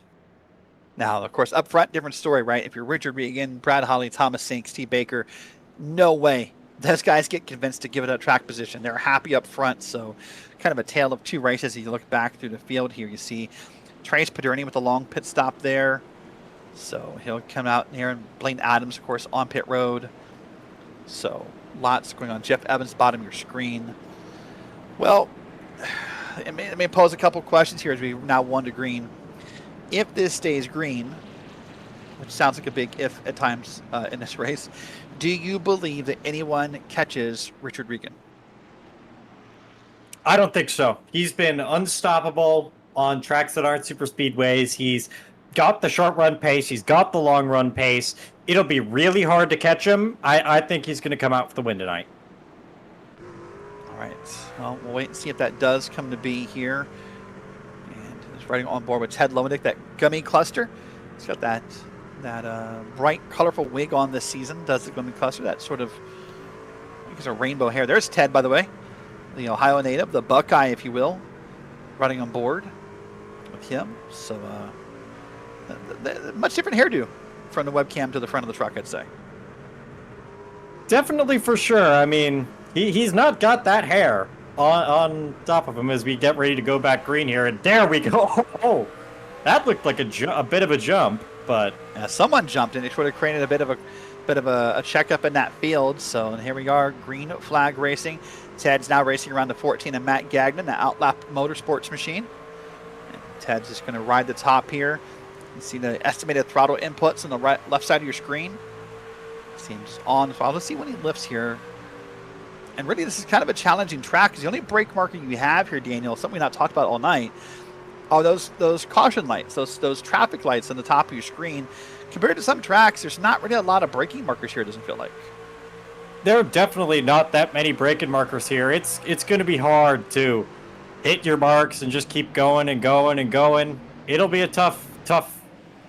Now, of course, up front, different story, right? If you're Richard Regan, Brad Holly, Thomas Sink, Steve Baker, no way those guys get convinced to give it a track position. They're happy up front, so kind of a tale of two races. As you look back through the field here, you see Trace Paderni with a long pit stop there. So he'll come out here, and Blaine Adams, of course, on pit road. So lots going on. Jeff Evans, bottom of your screen. Well, let me pose a couple questions here as we now 1 to green. If this stays green, which sounds like a big if at times in this race, do you believe that anyone catches Richard Regan? I don't think so. He's been unstoppable on tracks that aren't super speedways. He's got the short run pace. He's got the long run pace. It'll be really hard to catch him. I think he's going to come out for the win tonight. All right. Well, we'll wait and see if that does come to be here. And he's riding on board with Ted Lomadick, that gummy cluster. He's got that bright, colorful wig on this season. Does the gummy cluster, that sort of, I think it's a rainbow hair. There's Ted, by the way, the Ohio native, the Buckeye, if you will, riding on board with him. So much different hairdo from the webcam to the front of the truck, I'd say. Definitely, for sure. I mean, he's not got that hair on top of him as we get ready to go back green here. And there we go. Oh, that looked like a bit of a jump, but someone jumped and it would have created a bit of a checkup in that field. So and here we are, green flag racing. Ted's now racing around the 14 and Matt Gagnon, the Outlap Motorsports machine. And Ted's just going to ride the top here. You see the estimated throttle inputs on the left side of your screen. Seems on the throttle. Let's see when he lifts here. And really, this is kind of a challenging track because the only brake marker you have here, Daniel, something we've not talked about all night, are those caution lights, those traffic lights on the top of your screen. Compared to some tracks, there's not really a lot of braking markers here, it doesn't feel like. there are definitely not that many braking markers here. It's going to be hard to hit your marks and just keep going and going and going. It'll be a tough,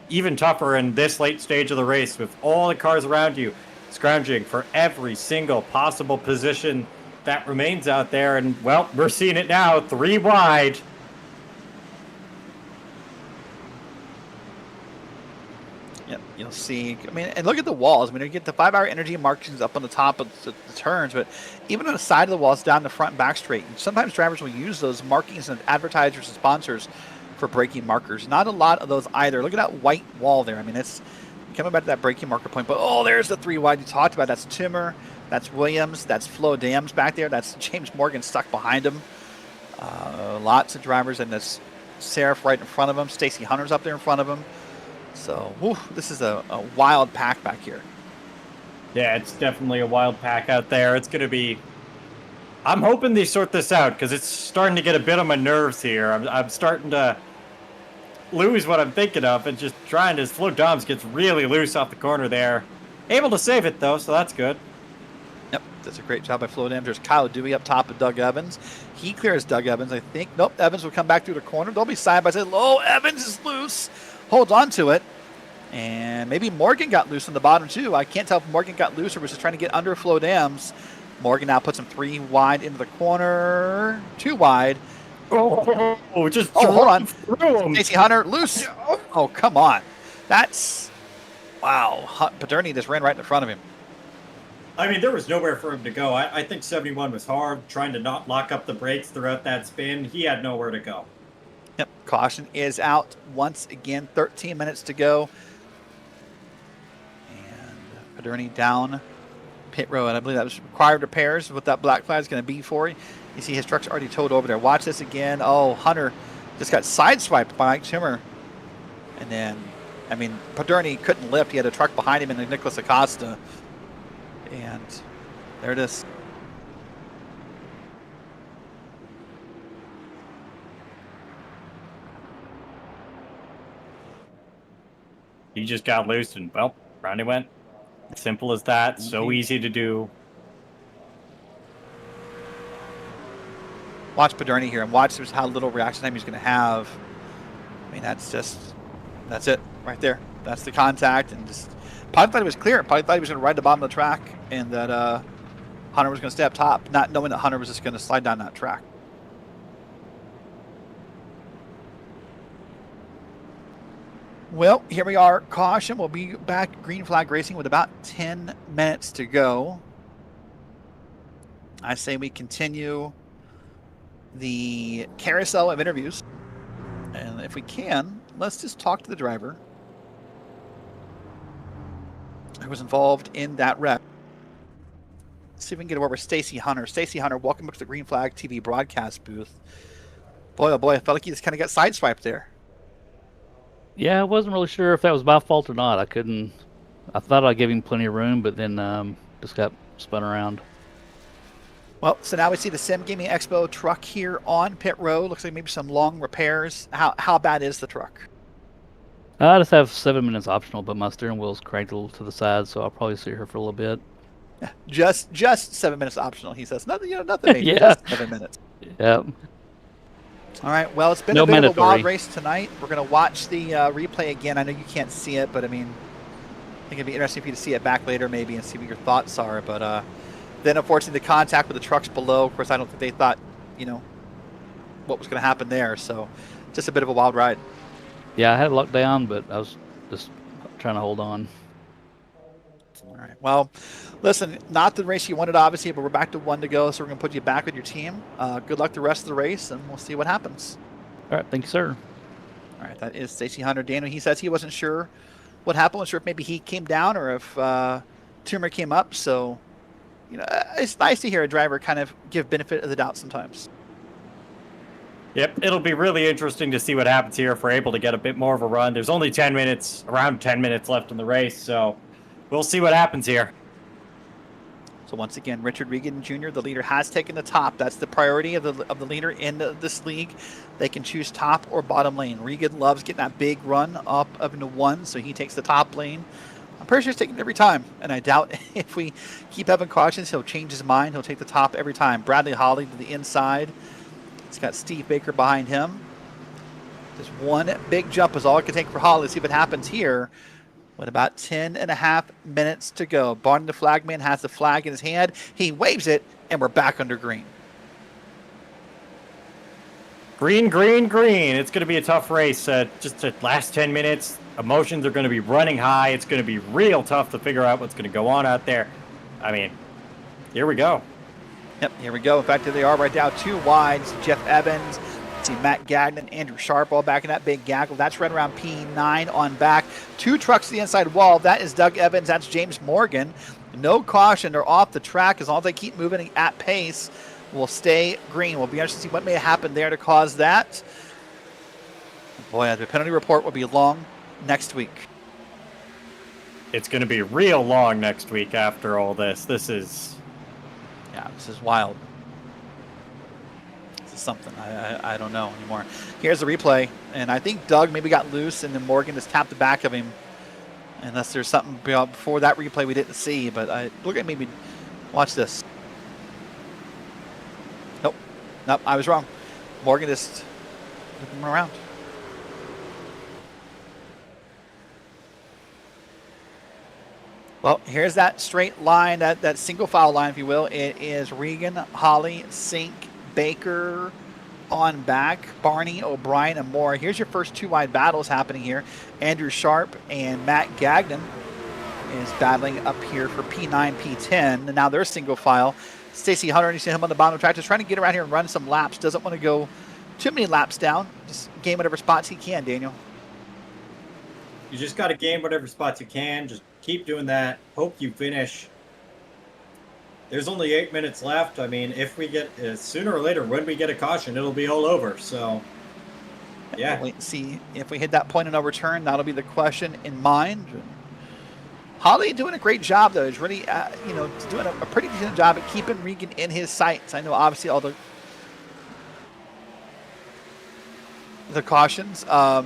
even tougher in this late stage of the race with all the cars around you scrounging for every single possible position that remains out there. And, well, we're seeing it now, 3 wide. Yep, you'll see. I mean, and look at the walls. I mean, you get the 5-hour energy markings up on the top of the turns, but even on the side of the walls, down the front and back straight. And sometimes drivers will use those markings and advertisers and sponsors for braking markers. Not a lot of those either. Look at that white wall there. I mean, it's coming back to that braking marker point. But oh, there's the 3 wide you talked about. That's Timmer. That's Williams. That's Flo Dams back there. That's James Morgan stuck behind him. Lots of drivers, and this Scherff right in front of him. Stacy Hunter's up there in front of him. So, whew, this is a wild pack back here. Yeah, it's definitely a wild pack out there. It's going to be... I'm hoping they sort this out, because it's starting to get a bit on my nerves here. I'm starting to lose what I'm thinking of, and just trying to... Flo Dams gets really loose off the corner there. Able to save it, though, so that's good. Yep, that's a great job by Flo Dams. There's Kyle Dewey up top of Doug Evans. He clears Doug Evans, I think. Nope, Evans will come back through the corner. They'll be side by side. Oh, Evans is loose. Holds on to it. And maybe Morgan got loose on the bottom, too. I can't tell if Morgan got loose or was just trying to get under Flo Dams. Morgan now puts him 3 wide into the corner. 2 wide. Oh, just hold on. through him. Stacy Hunter, loose. Oh, come on. That's... Wow. Paderni just ran right in front of him. I mean, there was nowhere for him to go. I think 71 was hard, trying to not lock up the brakes throughout that spin. He had nowhere to go. Yep, caution is out once again. 13 minutes to go. And Paderni down pit road. And I believe that was required repairs. What that black flag is going to be for. You see his truck's already towed over there. Watch this again. Oh, Hunter just got sideswiped by Mike Timmer. And then, I mean, Paderni couldn't lift. He had a truck behind him and Nicholas Acosta. And there it is. He just got loose and, well, round he went. Simple as that. So easy to do. watch Paderni here and watch how little reaction time he's going to have. I mean, that's it right there. That's the contact, and just probably thought it was clear. Probably thought he was going to ride the bottom of the track, and that Hunter was going to stay up top, not knowing that Hunter was just going to slide down that track. Well, here we are. Caution. We'll be back green flag racing with about 10 minutes to go. I say we continue the carousel of interviews. And if we can, let's just talk to the driver who was involved in that wreck. Let's see if we can get over Stacy Hunter. Stacy Hunter, welcome back to the Green Flag TV broadcast booth. Boy, oh boy, I felt like you just kind of got sideswiped there. Yeah, I wasn't really sure if that was my fault or not. I thought I gave him plenty of room, but then just got spun around. Well, so now we see the SimGamingExpo truck here on pit road. Looks like maybe some long repairs. How bad is the truck? I just have 7 minutes optional, but my steering wheel's cranked a little to the side, so I'll probably see her for a little bit. Just 7 minutes optional, he says. Nothing, nothing major. Yeah. Just 7 minutes. Yep. All right. Well, it's been No a bit of a mandatory. wild race tonight. We're going to watch the replay again. I know you can't see it, but I mean, I think it'd be interesting for you to see it back later, maybe, and see what your thoughts are. But then, unfortunately, the contact with the trucks below. Of course, I don't think they thought, what was going to happen there. So, just a bit of a wild ride. Yeah, I had it locked down, but I was just trying to hold on. All right. Well, listen, not the race you wanted, obviously, but we're back to 1 to go, so we're going to put you back with your team. Good luck the rest of the race, and we'll see what happens. All right, thank you, sir. All right, that is Stacy Hunter. Daniel, he says he wasn't sure what happened. Wasn't sure if maybe he came down or if tumor came up. So, it's nice to hear a driver kind of give benefit of the doubt sometimes. Yep, it'll be really interesting to see what happens here if we're able to get a bit more of a run. There's only around 10 minutes left in the race, so we'll see what happens here. So once again, Richard Regan Jr., the leader, has taken the top. That's the priority of the leader in this league. They can choose top or bottom lane. Regan loves getting that big run up into 1, so he takes the top lane. I'm pretty sure he's taking it every time, and I doubt if we keep having cautions, he'll change his mind. He'll take the top every time. Bradley Holly to the inside. He's got Steve Baker behind him. Just one big jump is all it can take for Holly. Let's see what happens here. With about 10.5 minutes to go. Barney the flagman has the flag in his hand. He waves it, and we're back under green. Green, green, green. It's going to be a tough race. Just the last 10 minutes, emotions are going to be running high. It's going to be real tough to figure out what's going to go on out there. I mean, here we go. Yep, here we go. In fact, there they are right now. 2 wide. Jeff Evans. See Matt Gagnon, Andrew Sharp all back in that big gaggle. That's right around P9 on back. 2 trucks to the inside wall. That is Doug Evans. That's James Morgan. No caution. They're off the track. As long as they keep moving at pace, we'll stay green. We'll be interested to see what may have happened there to cause that. Boy, the penalty report will be long next week. It's going to be real long next week after all this. This is wild. This is something I don't know anymore. Here's the replay, and I think Doug maybe got loose, and then Morgan just tapped the back of him. Unless there's something before that replay we didn't see, but look at me. Watch this. Nope, I was wrong. Morgan just looking around. Well, here's that straight line, that single file line, if you will. It is Regan, Holly, Sink, Baker on back, Barney, O'Brien, and more. Here's your first 2 wide battles happening here. Andrew Sharp and Matt Gagnon is battling up here for P9, P10. And now they're single file. Stacy Hunter, you see him on the bottom of the track, just trying to get around here and run some laps. Doesn't want to go too many laps down. Just gain whatever spots he can, Daniel. You just got to gain whatever spots you can. Just keep doing that. Hope you finish. There's only 8 minutes left. I mean, if we get, sooner or later, when we get a caution, it'll be all over. So, yeah. Wait and see if we hit that point of no return. That'll be the question in mind. Holly doing a great job, though. He's really, doing a pretty decent job at keeping Regan in his sights. I know, obviously, all the cautions have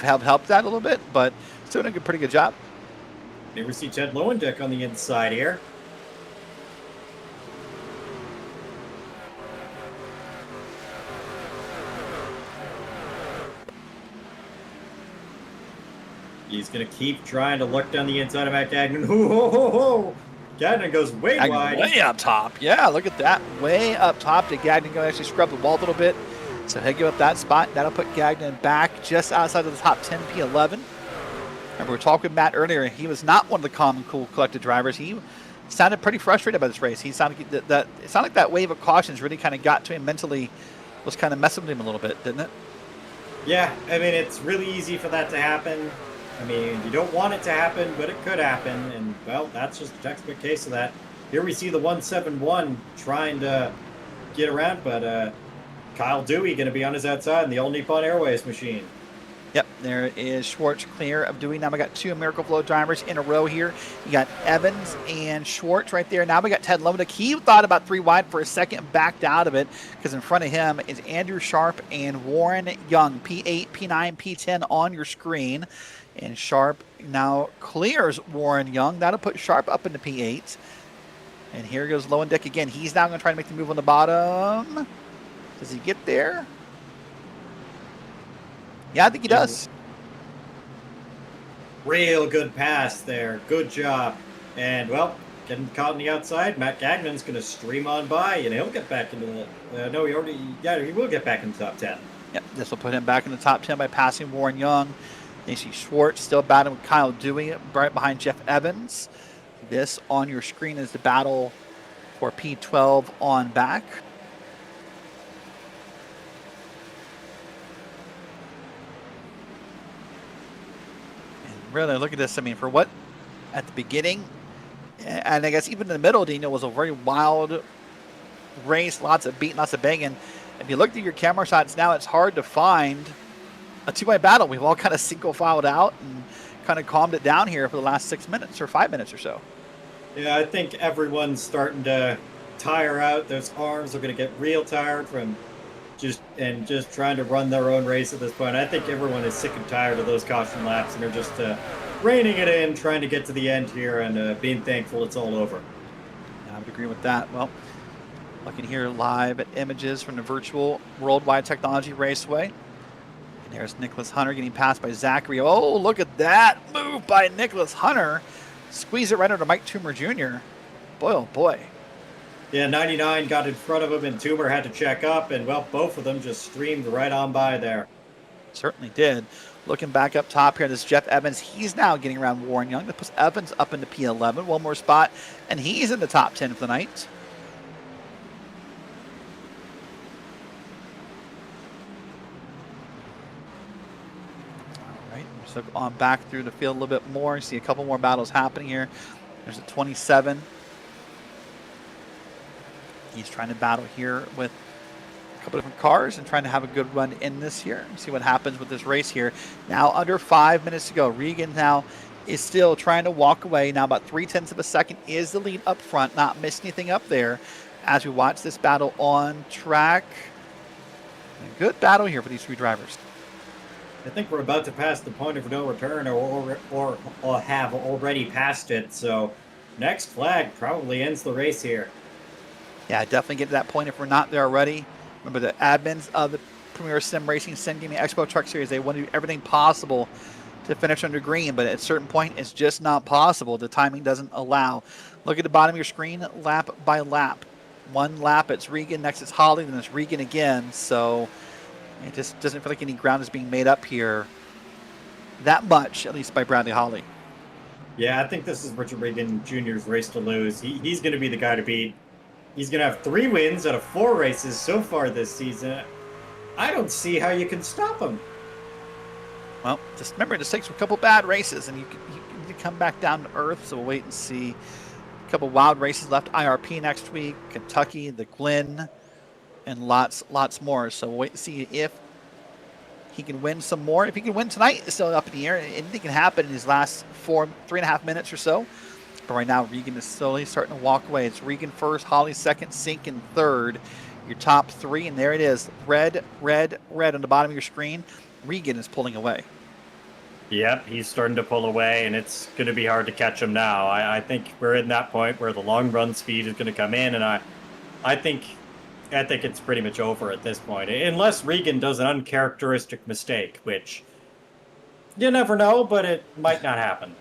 helped that a little bit, but still doing a pretty good job. Never see Ted Lowendick on the inside here. He's going to keep trying to look down the inside of Matt Gagnon. Ho, ho, ho, ho. Gagnon goes way Gagnon wide. way up top. Yeah, look at that. Way up top. Did Gagnon go actually scrub the wall a little bit? So he'll go at that spot. That'll put Gagnon back just outside of the top 10 P11. Remember, we were talking with Matt earlier. He was not one of the calm and cool collected drivers. He sounded pretty frustrated by this race. He sounded it sounded like that wave of cautions really kind of got to him mentally, was kind of messing with him a little bit, didn't it? Yeah, I mean, it's really easy for that to happen. I mean, you don't want it to happen, but it could happen. And, well, that's just a textbook case of that. Here we see the 171 trying to get around, but Kyle Dewey going to be on his outside in the old Nippon Airways machine. Yep, there is Schwartz clear of Dewey. Now we got two Miracle Flow drivers in a row here. You got Evans and Schwartz right there. Now we got Ted Lomenick. He thought about 3 wide for a second, backed out of it, because in front of him is Andrew Sharp and Warren Young. P8, P9, P10 on your screen. And Sharp now clears Warren Young. That'll put Sharp up into P8. And here goes Lomenick again. He's now going to try to make the move on the bottom. Does he get there? Yeah, I think he does. Real good pass there. Good job. And, well, getting caught on the outside. Matt Gagnon's going to stream on by, and he'll get back into the... no, he will get back in the top 10. Yep, this will put him back in the top 10 by passing Warren Young. You see Schwartz still battling with Kyle Dewey right behind Jeff Evans. This on your screen is the battle for P12 on back. Really, look at this. I mean, for what at the beginning, and I guess even in the middle, Dino, was a very wild race, lots of beating, lots of banging. If you look at your camera shots now, it's hard to find a two-way battle. We've all kind of single filed out and kind of calmed it down here for the last 6 minutes or 5 minutes or so. Yeah, I think everyone's starting to tire out. Those arms are going to get real tired from just trying to run their own race at this point. I think everyone is sick and tired of those caution laps, and they're just reining it in, trying to get to the end here, and being thankful it's all over. I would agree with that. Well, looking here live at images from the virtual Worldwide Technology Raceway. And there's Nicholas Hunter getting passed by Zachary. Oh, look at that move by Nicholas Hunter. Squeeze it right under Mike Toomer Jr. Boy, oh boy. Yeah, 99 got in front of him, and Toomer had to check up, and, well, both of them just streamed right on by there. Certainly did. Looking back up top here, this Jeff Evans. He's now getting around Warren Young. That puts Evans up into P11. One more spot, and he's in the top 10 for the night. All right, so on back through the field a little bit more. See a couple more battles happening here. There's a 27. He's trying to battle here with a couple different cars and trying to have a good run in this here. See what happens with this race here. Now under 5 minutes to go. Regan now is still trying to walk away. Now about 0.3 of a second is the lead up front. Not miss anything up there as we watch this battle on track. A good battle here for these three drivers. I think we're about to pass the point of no return or have already passed it. So next flag probably ends the race here. Yeah, definitely get to that point if we're not there already. Remember, the admins of the Premier Sim Racing SimGamingExpo Truck Series, they want to do everything possible to finish under green, but at a certain point, it's just not possible. The timing doesn't allow. Look at the bottom of your screen, lap by lap. One lap, it's Regan, next it's Holly, then it's Regan again. So it just doesn't feel like any ground is being made up here that much, at least by Bradley Holly. Yeah, I think this is Richard Regan Jr.'s race to lose. He's going to be the guy to beat. He's going to have 3 wins out of 4 races so far this season. I don't see how you can stop him. Well, just remember, it just takes a couple bad races, and you can come back down to earth, so we'll wait and see. A couple wild races left. IRP next week, Kentucky, the Glen, and lots more. So we'll wait and see if he can win some more. If he can win tonight, it's still up in the air. Anything can happen in his last 3.5 minutes or so. But right now, Regan is slowly starting to walk away. It's Regan first, Holly second, Sink in third. Your top 3, and there it is. Red, red, red on the bottom of your screen. Regan is pulling away. Yep, he's starting to pull away, and it's going to be hard to catch him now. I think we're in that point where the long run speed is going to come in, and I think it's pretty much over at this point. Unless Regan does an uncharacteristic mistake, which You never know, but it might not happen.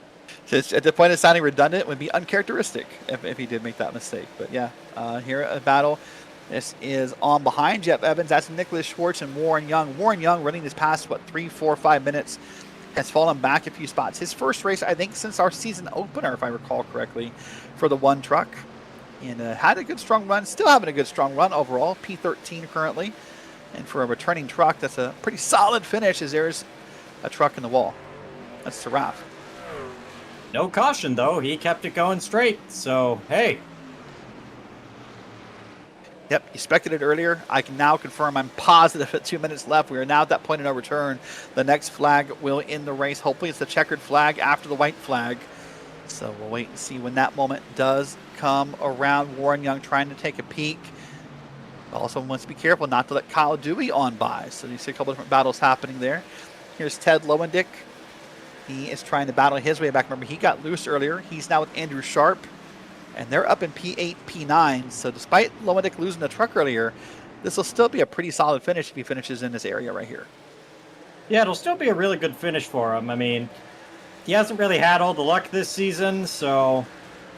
At the point of sounding redundant, it would be uncharacteristic if he did make that mistake. But yeah, here a battle. This is on behind Jeff Evans. That's Nicholas Schwartz and Warren Young. Warren Young running this past, 3, 4, 5 minutes, has fallen back a few spots. His first race, I think, since our season opener, if I recall correctly, for the one truck. And had a good, strong run. Still having a good, strong run overall. P13 currently. And for a returning truck, that's a pretty solid finish as there's a truck in the wall. That's Scherff. No caution, though. He kept it going straight. So, hey. Yep, you speculated earlier. I can now confirm I'm positive at 2 minutes left. We are now at that point of no return. The next flag will end the race. Hopefully it's the checkered flag after the white flag. So we'll wait and see when that moment does come around. Warren Young trying to take a peek. Also wants to be careful not to let Kyle Dewey on by. So you see a couple different battles happening there. Here's Ted Lowendick. He is trying to battle his way back. Remember, he got loose earlier. He's now with Andrew Sharp. And they're up in P8, P9. So despite Lowendick losing the truck earlier, this will still be a pretty solid finish if he finishes in this area right here. Yeah, it'll still be a really good finish for him. I mean, he hasn't really had all the luck this season, so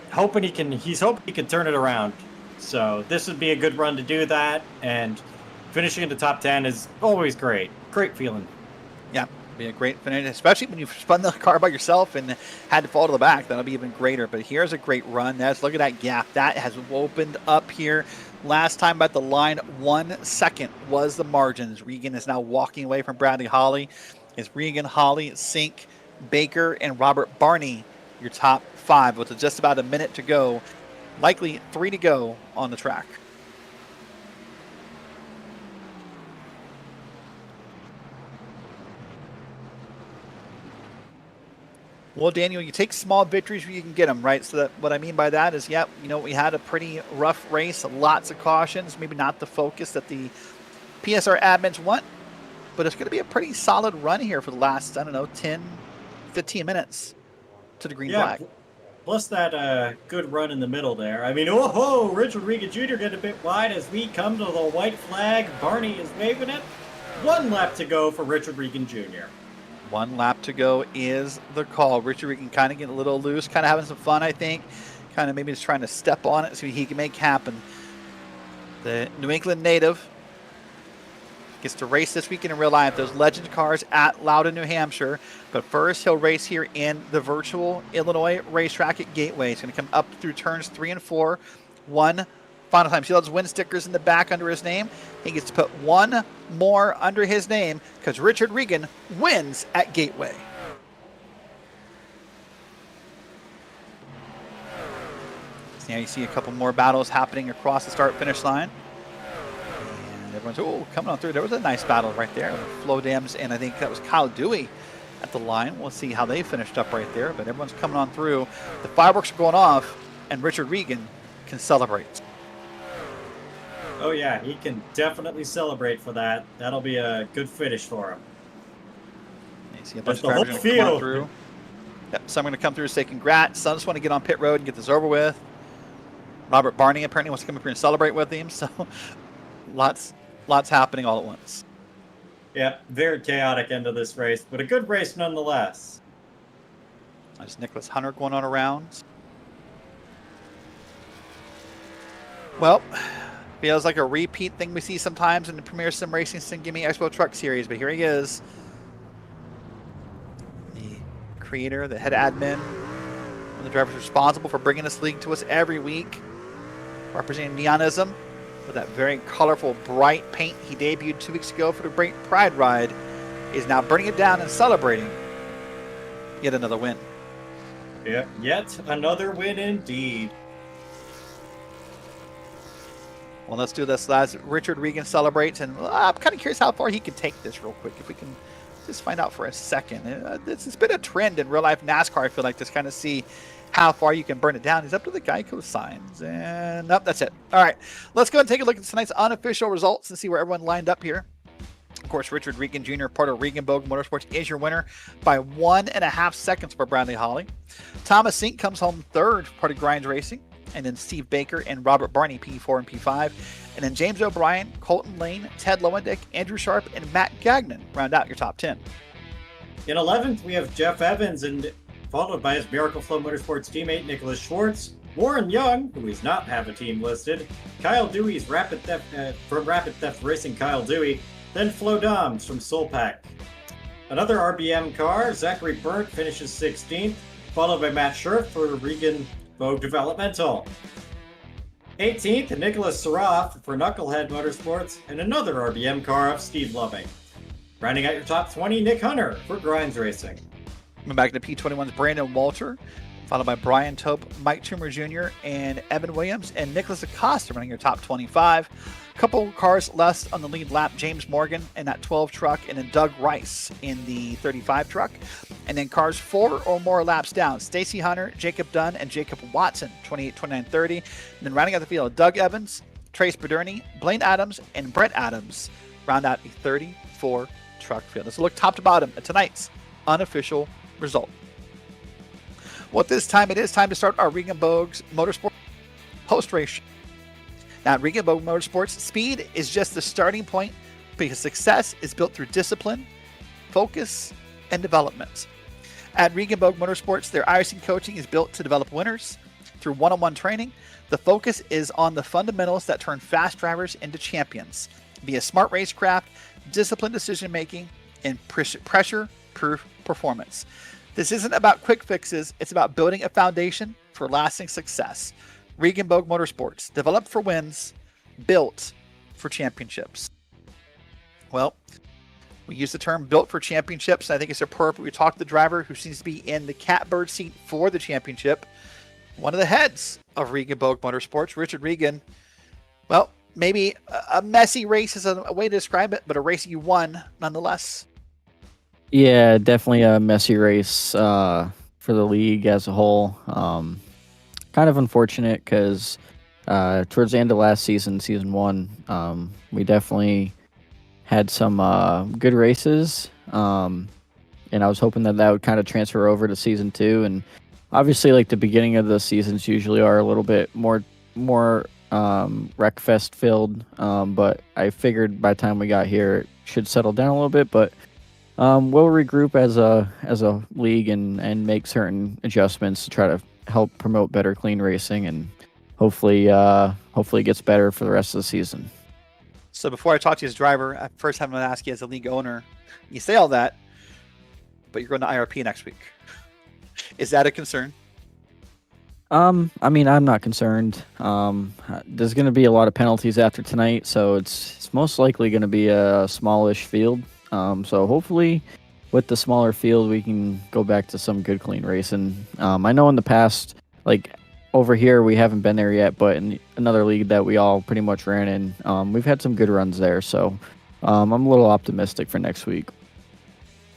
he's hoping he can turn it around. So this would be a good run to do that, and finishing in the top 10 is always great. Great feeling. Yeah, be a great finish, especially when you've spun the car by yourself and had to fall to the back. That'll be even greater. But here's a great run. Look at that gap. That has opened up here. Last time at the line, 1 second was the margins. Regan is now walking away from Bradley Holly. It's Regan, Holly, Sink, Baker, and Robert Barney, your top 5, with just about a minute to go. Likely 3 to go on the track. Well, Daniel, you take small victories where you can get them, right? So that what I mean by that is, yeah, we had a pretty rough race, lots of cautions, maybe not the focus that the PSR admins want, but it's going to be a pretty solid run here for the last, 10, 15 minutes to the green flag. Plus that good run in the middle there. I mean, Richard Regan Jr. getting a bit wide as we come to the white flag. Barney is waving it. 1 lap to go for Richard Regan Jr. 1 lap to go is the call. Richard Regan kind of getting a little loose, kind of having some fun, I think. Kind of maybe just trying to step on it so he can make happen. The New England native gets to race this weekend in real life. Those legend cars at Loudon, New Hampshire. But first, he'll race here in the virtual Illinois racetrack at Gateway. He's going to come up through turns 3 and 4. 1 final time. See those win stickers in the back under his name? He gets to put 1 more under his name because Richard Regan wins at Gateway. So now you see a couple more battles happening across the start-finish line. And everyone's, coming on through. There was a nice battle right there. Flo Dams, and I think that was Kyle Dewey at the line. We'll see how they finished up right there, but everyone's coming on through. The fireworks are going off, and Richard Regan can celebrate. Oh yeah, he can definitely celebrate for that. That'll be a good finish for him. You see a bunch of drivers going to come on through. Yep, some are going to come through and say congrats. Some just want to get on pit road and get this over with. Robert Barney apparently wants to come up here and celebrate with him. So lots happening all at once. Yeah, very chaotic end of this race, but a good race nonetheless. There's Nicholas Hunter going on around. Well, feels like a repeat thing we see sometimes in the Premier Sim Racing SimGamingExpo Truck Series, but here he is. The creator, the head admin, one of the drivers responsible for bringing this league to us every week, representing Neonism with that very colorful, bright paint he debuted 2 weeks ago for the Great Pride Ride, is now burning it down and celebrating yet another win. Yeah, yet another win indeed. Well, let's do this last. Richard Regan celebrates, and I'm kind of curious how far he can take this real quick. If we can just find out for a second. It's been a trend in real-life NASCAR, I feel like, just kind of see how far you can burn it down. He's up to the Geico signs, and nope, that's it. All right, let's go and take a look at tonight's unofficial results and see where everyone lined up here. Of course, Richard Regan Jr., part of Regenbogen Motorsports, is your winner by 1.5 seconds for Bradley Holly. Thomas Sink comes home third, part of Grinds Racing. And then Steve Baker and Robert Barney, P4 and P5. And then James O'Brien, Colton Lane, Ted Lowendick, Andrew Sharp, and Matt Gagnon round out your top 10. In 11th, we have Jeff Evans, and followed by his Miracle Flow Motorsports teammate Nicholas Schwartz, Warren Young, who does not have a team listed, Kyle Dewey's Rapid Theft from Rapid Theft Racing, Kyle Dewey, then Flo Doms from Soulpack. Another RBM car, Zachary Burnt finishes 16th, followed by Matt Scherff for Regan Vogue Developmental. 18th, Nicholas Saroff for Knucklehead Motorsports, and another RBM car of Steve Loving. Rounding out your top 20, Nick Hunter for Grinds Racing. Coming back to P21's Brandon Walter, followed by Brian Tope, Mike Toomer Jr., and Evan Williams, and Nicholas Acosta running your top 25. Couple cars less on the lead lap, James Morgan in that 12 truck, and then Doug Rice in the 35 truck. And then cars 4 or more laps down, Stacy Hunter, Jacob Dunn, and Jacob Watson, 28, 29, 30. And then rounding out the field, Doug Evans, Trace Berderny, Blaine Adams, and Brett Adams round out a 34 truck field. Let's look top to bottom at tonight's unofficial result. Well, at this time, it is time to start our Regan Bogues Motorsport post-race. Now, at Regan Bogue Motorsports, speed is just the starting point because success is built through discipline, focus, and development. At Regan Bogue Motorsports, their iRacing coaching is built to develop winners through one-on-one training. The focus is on the fundamentals that turn fast drivers into champions via smart racecraft, disciplined decision-making, and pressure-proof performance. This isn't about quick fixes, it's about building a foundation for lasting success. Regan Bogue Motorsports, developed for wins, built for championships. Well, we use the term built for championships. I think it's appropriate. We talked to the driver who seems to be in the catbird seat for the championship. One of the heads of Regan Bogue Motorsports, Richard Regan. Well, maybe a messy race is a way to describe it, but a race you won nonetheless. Yeah, definitely a messy race for the league as a whole. Kind of unfortunate because towards the end of last season, season 1, we definitely had some good races, and I was hoping that would kind of transfer over to season 2. And obviously, like the beginning of the seasons usually are a little bit more wreckfest filled, but I figured by the time we got here, it should settle down a little bit. But we'll regroup as a league and make certain adjustments to try to help promote better clean racing, and hopefully it gets better for the rest of the season. So before I talk to you as driver, I first have to ask you as a league owner. You say all that, but you're going to IRP next week. Is that a concern? I mean, I'm not concerned. There's going to be a lot of penalties after tonight, so it's most likely going to be a smallish field. So hopefully with the smaller field, we can go back to some good clean racing. I know in the past, like over here, we haven't been there yet, but in another league that we all pretty much ran in, we've had some good runs there. So I'm a little optimistic for next week.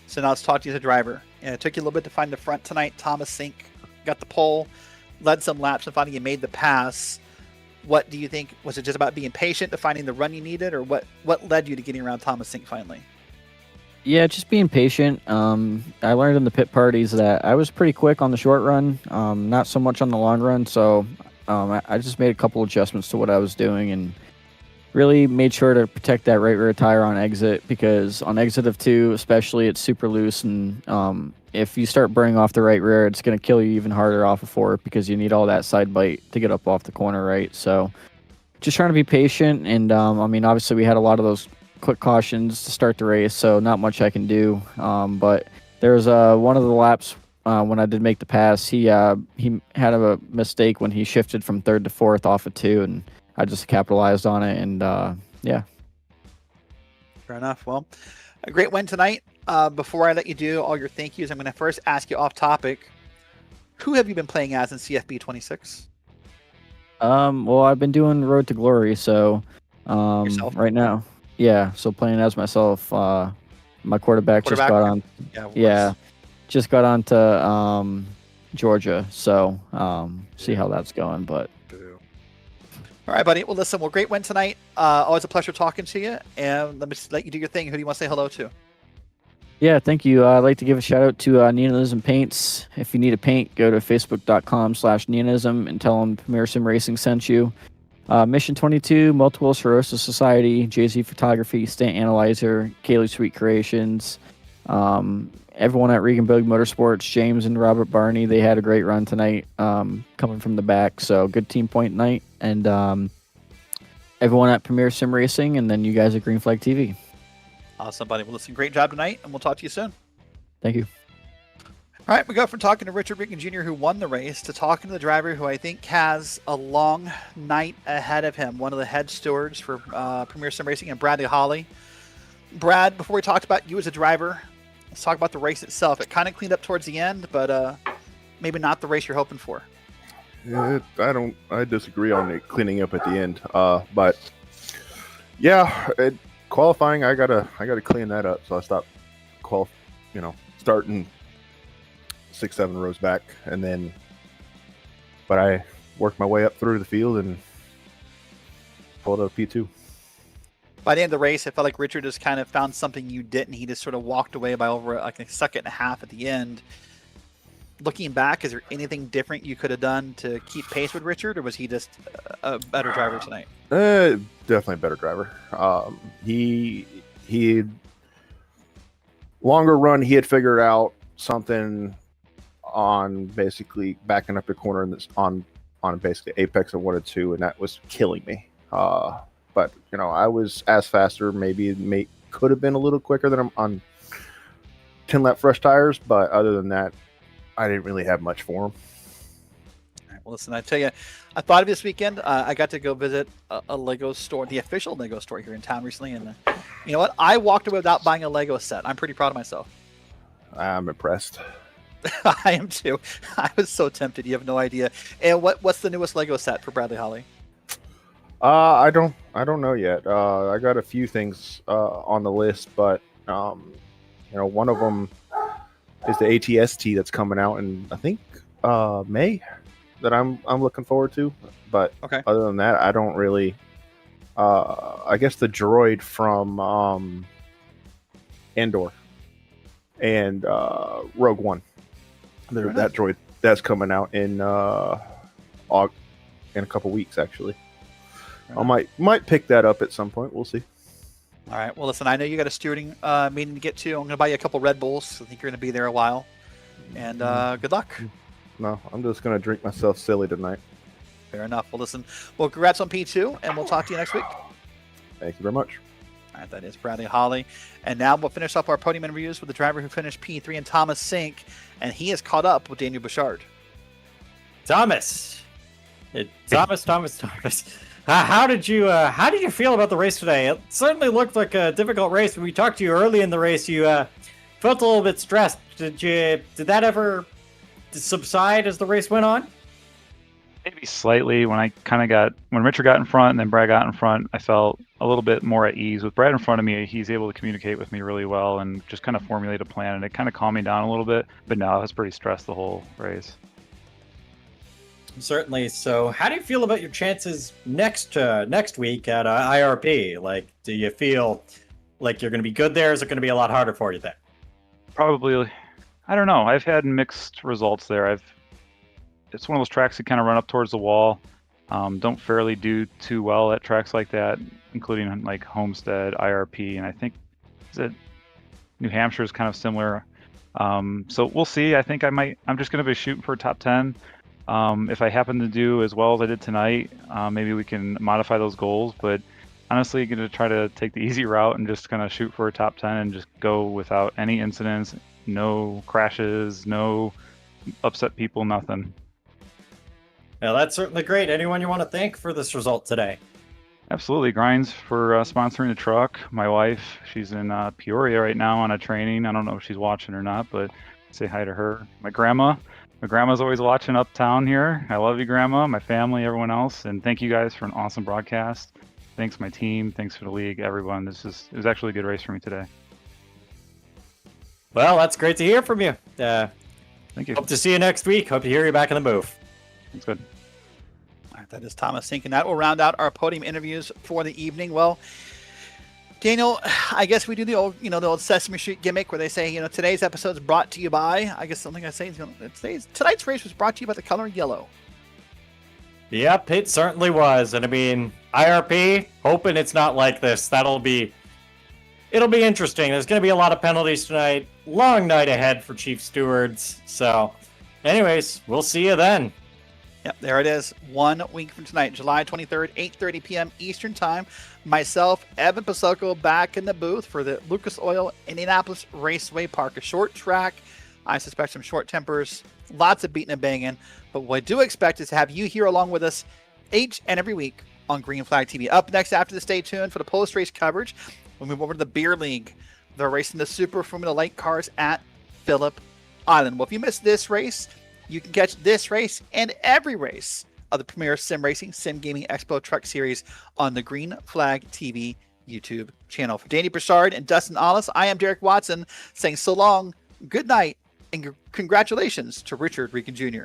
So now let's talk to you as a driver. And it took you a little bit to find the front tonight. Thomas Sink got the pole, led some laps, and finally you made the pass. What do you think? Was it just about being patient to finding the run you needed, or what led you to getting around Thomas Sink finally? Yeah, just being patient. I learned in the pit parties that I was pretty quick on the short run, not so much on the long run. So I just made a couple adjustments to what I was doing and really made sure to protect that right rear tire on exit, because on exit of 2, especially, it's super loose. And if you start burning off the right rear, it's going to kill you even harder off of 4 because you need all that side bite to get up off the corner, right? So just trying to be patient. And I mean, obviously we had a lot of those quick cautions to start the race, so not much I can do. But there was one of the laps when I did make the pass, he had a mistake when he shifted from 3rd to 4th off of 2, and I just capitalized on it. And yeah. Fair enough. Well, a great win tonight. Before I let you do all your thank yous, I'm going to first ask you off topic. Who have you been playing as in CFB 26? Well, I've been doing Road to Glory, so Yourself? right now. Yeah, so playing as myself. My quarterback just got on. Yeah, just got on to Georgia. So see how that's going. But all right, buddy. Well, listen. Well, great win tonight. Always a pleasure talking to you. And let me just let you do your thing. Who do you want to say hello to? Yeah, thank you. I'd like to give a shout out to Neonism Paints. If you need a paint, go to facebook.com/Neonism and tell them Premier Sim Racing sent you. Mission 22, Multiple Sclerosis Society, Jay-Z Photography, Stant Analyzer, Kaylee Sweet Creations, everyone at Reganbilly Motorsports, James and Robert Barney, they had a great run tonight, coming from the back. So good team point night, and everyone at Premier Sim Racing, and then you guys at Green Flag TV. Awesome, buddy. Well, listen, great job tonight, and we'll talk to you soon. Thank you. All right, we go from talking to Richard Ricken Jr., who won the race, to talking to the driver who I think has a long night ahead of him, one of the head stewards for Premier Sim Racing, and Bradley Holly. Brad, before we talked about you as a driver, let's talk about the race itself. It kind of cleaned up towards the end, but maybe not the race you're hoping for. Yeah, I disagree on it cleaning up at the end. But yeah, qualifying, I gotta clean that up. So I stopped starting 6-7 rows back, but I worked my way up through the field and pulled up P2. By the end of the race, I felt like Richard just kind of found something you didn't. He just sort of walked away by over like a second and a half at the end. Looking back, is there anything different you could have done to keep pace with Richard, or was he just a better driver tonight? Definitely a better driver. He longer run, he had figured out something on basically backing up the corner on basically apex of 1 and 2, and that was killing me. But I was as faster. Maybe could have been a little quicker than I'm on 10 lap fresh tires, but other than that, I didn't really have much for him. All right, well, listen, I tell you, I thought of this weekend. I got to go visit a Lego store, the official Lego store here in town recently, and you know what? I walked away without buying a Lego set. I'm pretty proud of myself. I'm impressed. I am too. I was so tempted. You have no idea. And what's the newest Lego set for Bradley Holly? I don't know yet. I got a few things on the list, but one of them is the ATST that's coming out in I think May that I'm looking forward to. But okay. Other than that, I don't really. I guess the droid from Andor and Rogue One. That droid that's coming out in a couple weeks actually. I might pick that up at some point. We'll see. All right. Well, listen, I know you got a stewarding meeting to get to. I'm going to buy you a couple Red Bulls. I think you're going to be there a while. And good luck. No, I'm just going to drink myself silly tonight. Fair enough. Well, listen, congrats on P2, and we'll talk to you next week. Thank you very much. All right, that is Bradley Holly. And now we'll finish off our podium interviews with the driver who finished P3 and Thomas Sink, and he is caught up with Daniel Bouchard. Thomas. How did you feel about the race today? It certainly looked like a difficult race. When we talked to you early in the race, you felt a little bit stressed. Did that ever subside as the race went on? Maybe slightly. When Richard got in front and then Brad got in front, I felt a little bit more at ease. With Brad in front of me, he's able to communicate with me really well and just kind of formulate a plan, and it kind of calmed me down a little bit. But no, I was pretty stressed the whole race. Certainly. So how do you feel about your chances next week at IRP? Like, do you feel like you're going to be good there? Is it going to be a lot harder for you there? Probably. I don't know. I've had mixed results there. It's one of those tracks that kind of run up towards the wall. Don't fairly do too well at tracks like that, including like Homestead, IRP, and I think New Hampshire is kind of similar. So we'll see. I think I'm just going to be shooting for a top 10. If I happen to do as well as I did tonight, maybe we can modify those goals. But honestly, going to try to take the easy route and just kind of shoot for a top 10 and just go without any incidents, no crashes, no upset people, nothing. Well, that's certainly great. Anyone you want to thank for this result today? Absolutely. Grinds for sponsoring the truck. My wife, she's in Peoria right now on a training. I don't know if she's watching or not, but say hi to her. My grandma's always watching uptown here. I love you, Grandma, my family, everyone else. And thank you guys for an awesome broadcast. Thanks my team. Thanks for the league, everyone. It was actually a good race for me today. Well, that's great to hear from you. Thank you. Hope to see you next week. Hope to hear you back in the booth. That's good. All right, that is Thomas Sink, and that will round out our podium interviews for the evening. Well, Daniel, I guess we do the old Sesame Street gimmick where they say, today's episode is brought to you by. I guess something I say is tonight's race was brought to you by the color yellow. Yep, it certainly was. And I mean, IRP, hoping it's not like this. That'll be it'll be interesting. There's going to be a lot of penalties tonight. Long night ahead for Chief Stewards. So, anyways, we'll see you then. Yep, there it is. 1 week from tonight, July 23rd, 8:30 p.m. Eastern Time. Myself, Evan Posocco, back in the booth for the Lucas Oil Indianapolis Raceway Park. A short track. I suspect some short tempers. Lots of beating and banging. But what I do expect is to have you here along with us each and every week on Green Flag TV. Up next after this, stay tuned for the post-race coverage. We'll move over to the Beer League. They're racing the Super Formula Light cars at Phillip Island. Well, if you missed this race, you can catch this race and every race of the premier sim racing Sim Gaming Expo Truck Series on the Green Flag TV YouTube channel. For Danny Broussard and Dustin Ollis, I am Derrick Watson saying so long, good night, and congratulations to Richard Regan Jr.